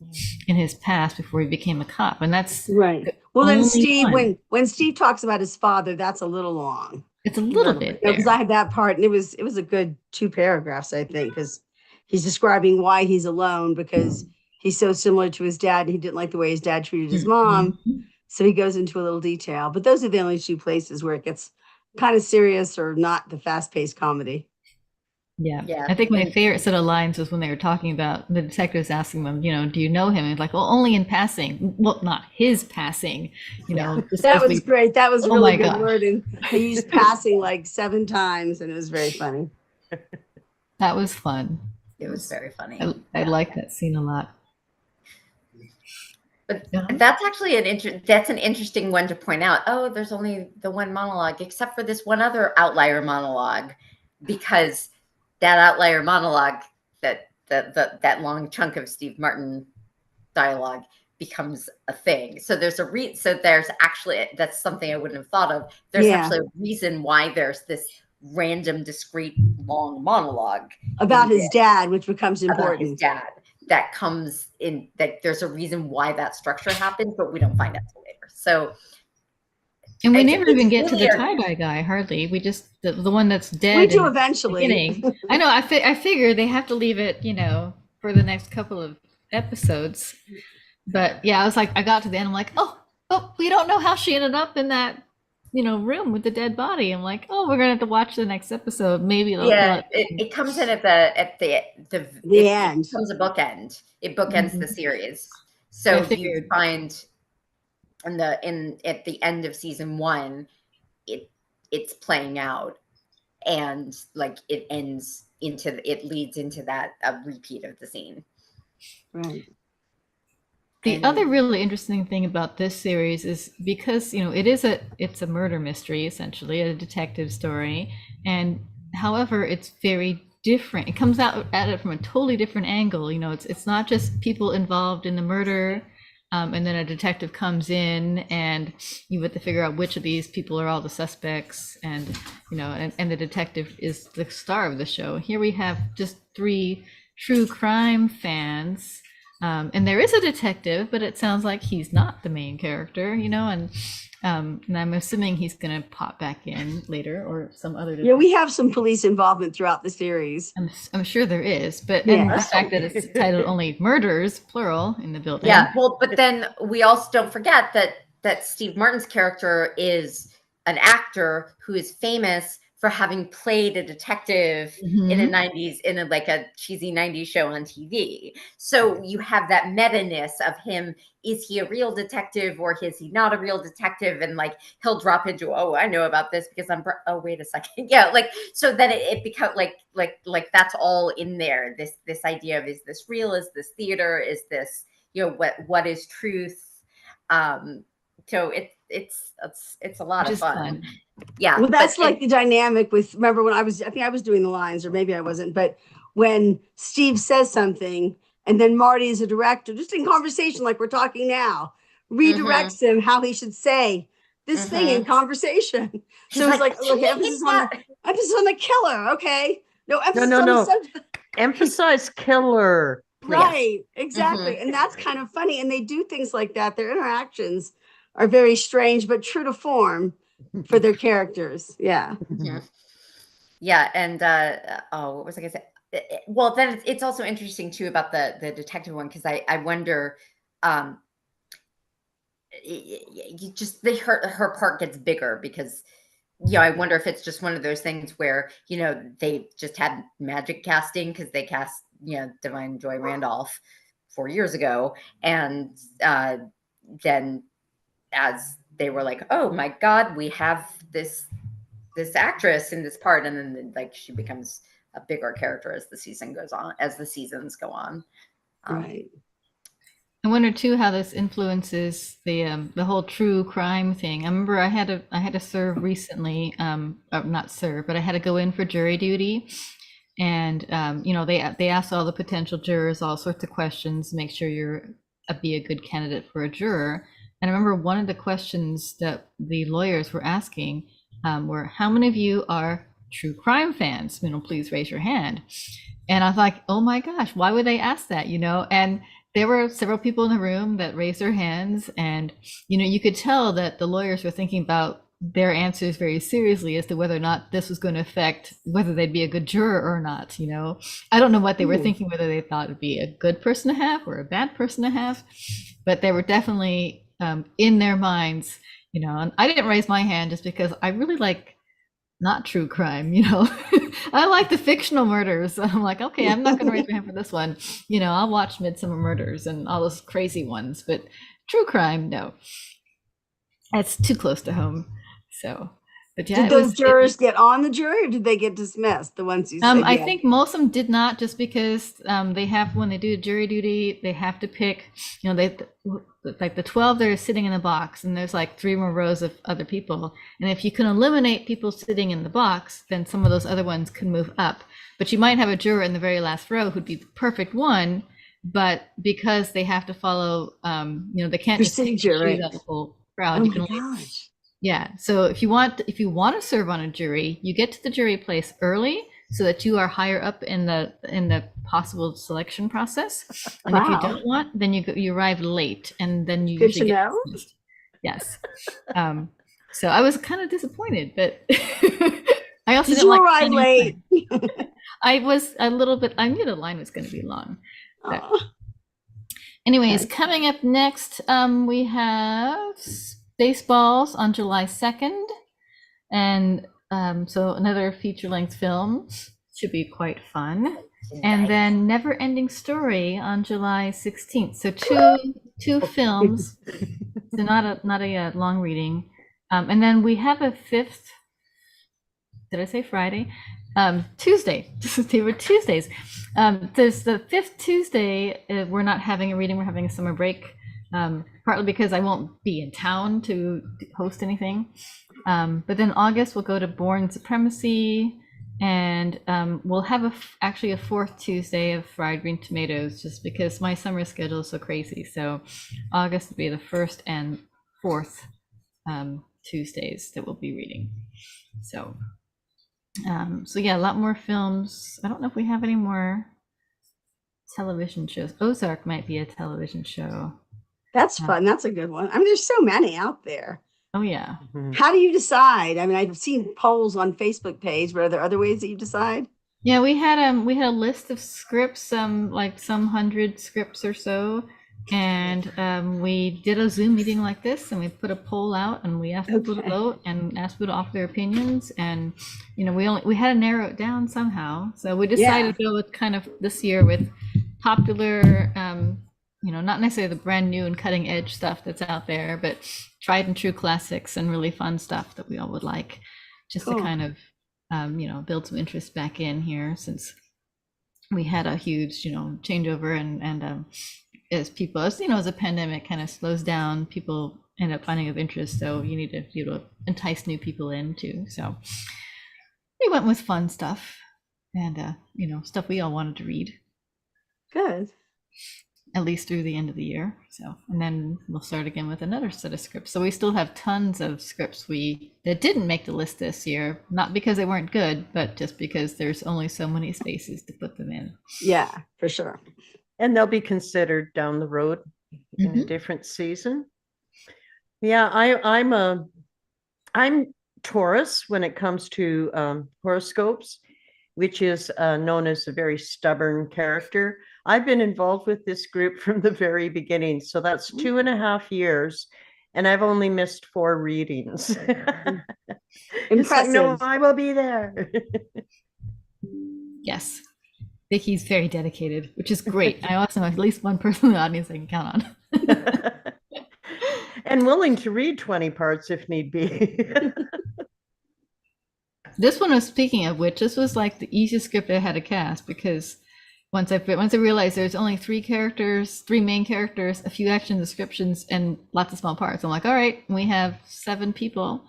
in his past before he became a cop. And that's, Right. Well, then only Steve, one. when Steve talks about his father, that's a little long. it's a little Little bit Because there. I had that part, and it was a good 2 paragraphs, I think, because he's describing why he's alone, because he's so similar to his dad, and he didn't like the way his dad treated his mom. Mhm. So he goes into a little detail. But those are the only 2 places where it gets kind of serious or not the fast-paced comedy. Yeah. Yeah. I think my favorite set of lines was when they were talking about the detectives asking them, you know, do you know him? And it's like, well, only in passing. Well, not his passing, you know. just That as was we- great. That was Oh really my good gosh. wording. He used passing like 7 times, and it was very funny. That was fun. It was very funny. I like that scene a lot. But Yeah. that's actually that's an interesting one to point out. Oh, there's only the one monologue, except for this one other outlier monologue, because that outlier monologue, that long chunk of Steve Martin dialogue, becomes a thing. So there's there's actually, that's something I wouldn't have thought of. There's Yeah. actually a reason why there's this random, discrete, long monologue About his Yeah. dad, which becomes about his important. dad that comes in, that there's a reason why that structure happens, but we don't find out till later. So And we I never think even it's get to the really tie-dye guy, hardly. We just, the one that's dead. We do in the eventually. beginning. I know, I figure they have to leave it, you know, for the next couple of episodes. But yeah, I was like, I got to the end, I'm like, oh, we don't know how she ended up in that room with the dead body. I'm like, oh, we're gonna have to watch the next episode. Maybe they'll kill Yeah, it. it comes in at the end. It becomes a bookend. It bookends the series. So I you figured. find at the end of season 1, it's playing out, and like it leads into that a repeat of the scene. Right. The other really interesting thing about this series is because it's a murder mystery, essentially a detective story, and however it's very different. It comes out at it from a totally different angle. It's not just people involved in the murder, and then a detective comes in and you have to figure out which of these people are all the suspects, and and the detective is the star of the show. Here we have just 3 true crime fans. And there is a detective, but it sounds like he's not the main character, and I'm assuming he's going to pop back in later, or some other. Yeah, we have some police involvement throughout the series. I'm sure there is, but Yeah. and the fact that it's titled only Murders, plural, in the building. Yeah, well, but then we also don't forget that Steve Martin's character is an actor who is famous for having played a detective in the 90s in a cheesy 90s show on TV. So you have that meta-ness of him. Is he a real detective or is he not a real detective? And like, he'll drop into, oh, I know about this because oh, wait a second. Yeah. Like, so then it becomes like that's all in there. This idea of, is this real? Is this theater? Is this, what is truth? So it's a lot of fun. Yeah. Well, that's like the dynamic with, remember when I think I was doing the lines, or maybe I wasn't, but when Steve says something and then Marty is a director, just in conversation like we're talking now, redirects him how he should say this thing in conversation. So it's like, okay, emphasis on the killer. Okay. No, emphasis on the subject. Emphasize killer. Right. Exactly. And that's kind of funny. And they do things like that. Their interactions are very strange, but true to form for their characters. Yeah. Yeah. And what was I gonna say? Well, then it's also interesting too about the detective one, because I wonder, her part gets bigger because I wonder if it's just one of those things where they just had magic casting because they cast Divine Joy Randolph 4 years ago, and then as they were like, oh my God, we have this actress in this part, and then like she becomes a bigger character as the seasons go on. Right. I wonder too how this influences the whole true crime thing. I remember I had to serve recently, not serve, but I had to go in for jury duty, and they asked all the potential jurors all sorts of questions to make sure you're be a good candidate for a juror. And I remember one of the questions that the lawyers were asking were, how many of you are true crime fans? Please raise your hand. And I was like, oh my gosh, why would they ask that? And there were several people in the room that raised their hands, and you could tell that the lawyers were thinking about their answers very seriously as to whether or not this was going to affect whether they'd be a good juror or not. I don't know what they were thinking, whether they thought it'd be a good person to have or a bad person to have, but they were definitely in their minds, and I didn't raise my hand just because I really like not true crime, I like the fictional murders. I'm like, okay, I'm not going to raise my hand for this one. I'll watch Midsummer Murders and all those crazy ones, but true crime, no. That's too close to home. So, but yeah. Did those jurors get on the jury, or did they get dismissed? The ones you said, I think most of them did not, just because they have, when they do jury duty, they have to pick, like the 12 that are sitting in the box, and there's like 3 more rows of other people. And if you can eliminate people sitting in the box, then some of those other ones can move up. But you might have a juror in the very last row who'd be the perfect one, but because they have to follow, they can't just take the whole crowd. Oh you my can only, gosh. yeah. So if you want to serve on a jury, you get to the jury place early so that you are higher up in the possible selection process. And if you don't want, then you arrive late, and then you usually get dismissed. Yes. So I was kind of disappointed, but I also didn't arrive late. I was a little bit. I knew the line was going to be long. Anyways, coming up next, we have Spaceballs on July 2nd. And so another feature-length film should be quite fun. And then Never Ending Story on July 16th. So two films. So not a long reading. And then we have a fifth. Did I say Friday? Tuesday. They were Tuesdays. There's the fifth Tuesday. We're not having a reading. We're having a summer break. Partly because I won't be in town to host anything. But then August we'll go to Born Supremacy, and we'll have actually a fourth Tuesday of Fried Green Tomatoes, just because my summer schedule is so crazy. So August will be the first and fourth Tuesdays that we'll be reading. So yeah, a lot more films. I don't know if we have any more television shows. Ozark might be a television show. That's fun. That's a good one. I mean, there's so many out there. Oh yeah. How do you decide? I mean, I've seen polls on Facebook page, but are there other ways that you decide? Yeah, we had a list of scripts, like some 100 scripts or so, and we did a Zoom meeting like this, and we put a poll out, and we asked people to vote and asked people to offer their opinions, and we had to narrow it down somehow. So we decided to go with kind of this year with popular, not necessarily the brand new and cutting edge stuff that's out there, but tried and true classics and really fun stuff that we all would like, just to kind of build some interest back in here, since we had a huge changeover, and as the pandemic kind of slows down, people end up finding of interest, so you need to be able to entice new people in too. So we went with fun stuff, and stuff we all wanted to read. Good. At least through the end of the year. So, and then we'll start again with another set of scripts. So we still have tons of scripts that didn't make the list this year, not because they weren't good, but just because there's only so many spaces to put them in. Yeah, for sure. And they'll be considered down the road in a different season. Yeah, I'm Taurus when it comes to horoscopes, which is known as a very stubborn character. I've been involved with this group from the very beginning. So that's 2.5 years. And I've only missed 4 readings. Impressive. No, I will be there. Yes. Vicky's very dedicated, which is great. I also know at least one person in the audience I can count on. And willing to read 20 parts if need be. This one was, speaking of which, this was like the easiest script I had to cast, because once I realized there's only 3 main characters, a few action descriptions, and lots of small parts. I'm like, all right, we have 7 people.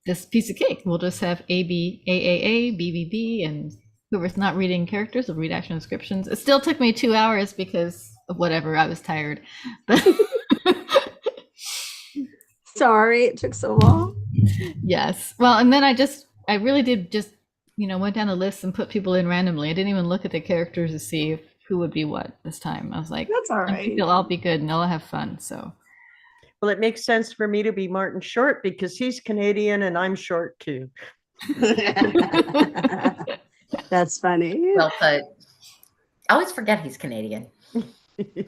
This piece of cake. We'll just have AAA, BBB, and whoever's not reading characters will read action descriptions. It still took me 2 hours because of whatever. I was tired. Sorry, it took so long. Yes. Well, and then I really did just went down the list and put people in randomly. I didn't even look at the characters to see who would be what this time. I was like, that's all right. They'll all be good and they'll have fun. So, well, it makes sense for me to be Martin Short because he's Canadian and I'm short too. That's funny. Well put. I always forget he's Canadian. Yeah.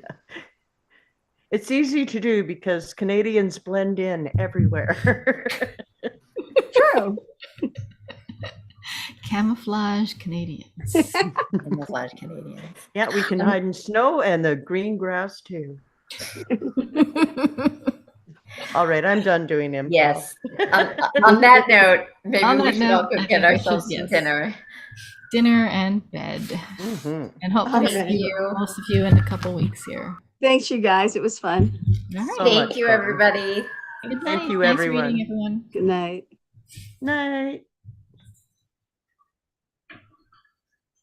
It's easy to do because Canadians blend in everywhere. True. Camouflage Canadians. Camouflage Canadians. Yeah, we can hide in snow and the green grass too. All right, I'm done doing him. Yes. On that note, maybe we should all go get ourselves some dinner. Dinner and bed. And hopefully see most of you in a couple weeks here. Thanks, you guys. It was fun. All right. Thank you, everybody. Good night. Thank you, Nice everyone. reading, everyone. Good night. Night.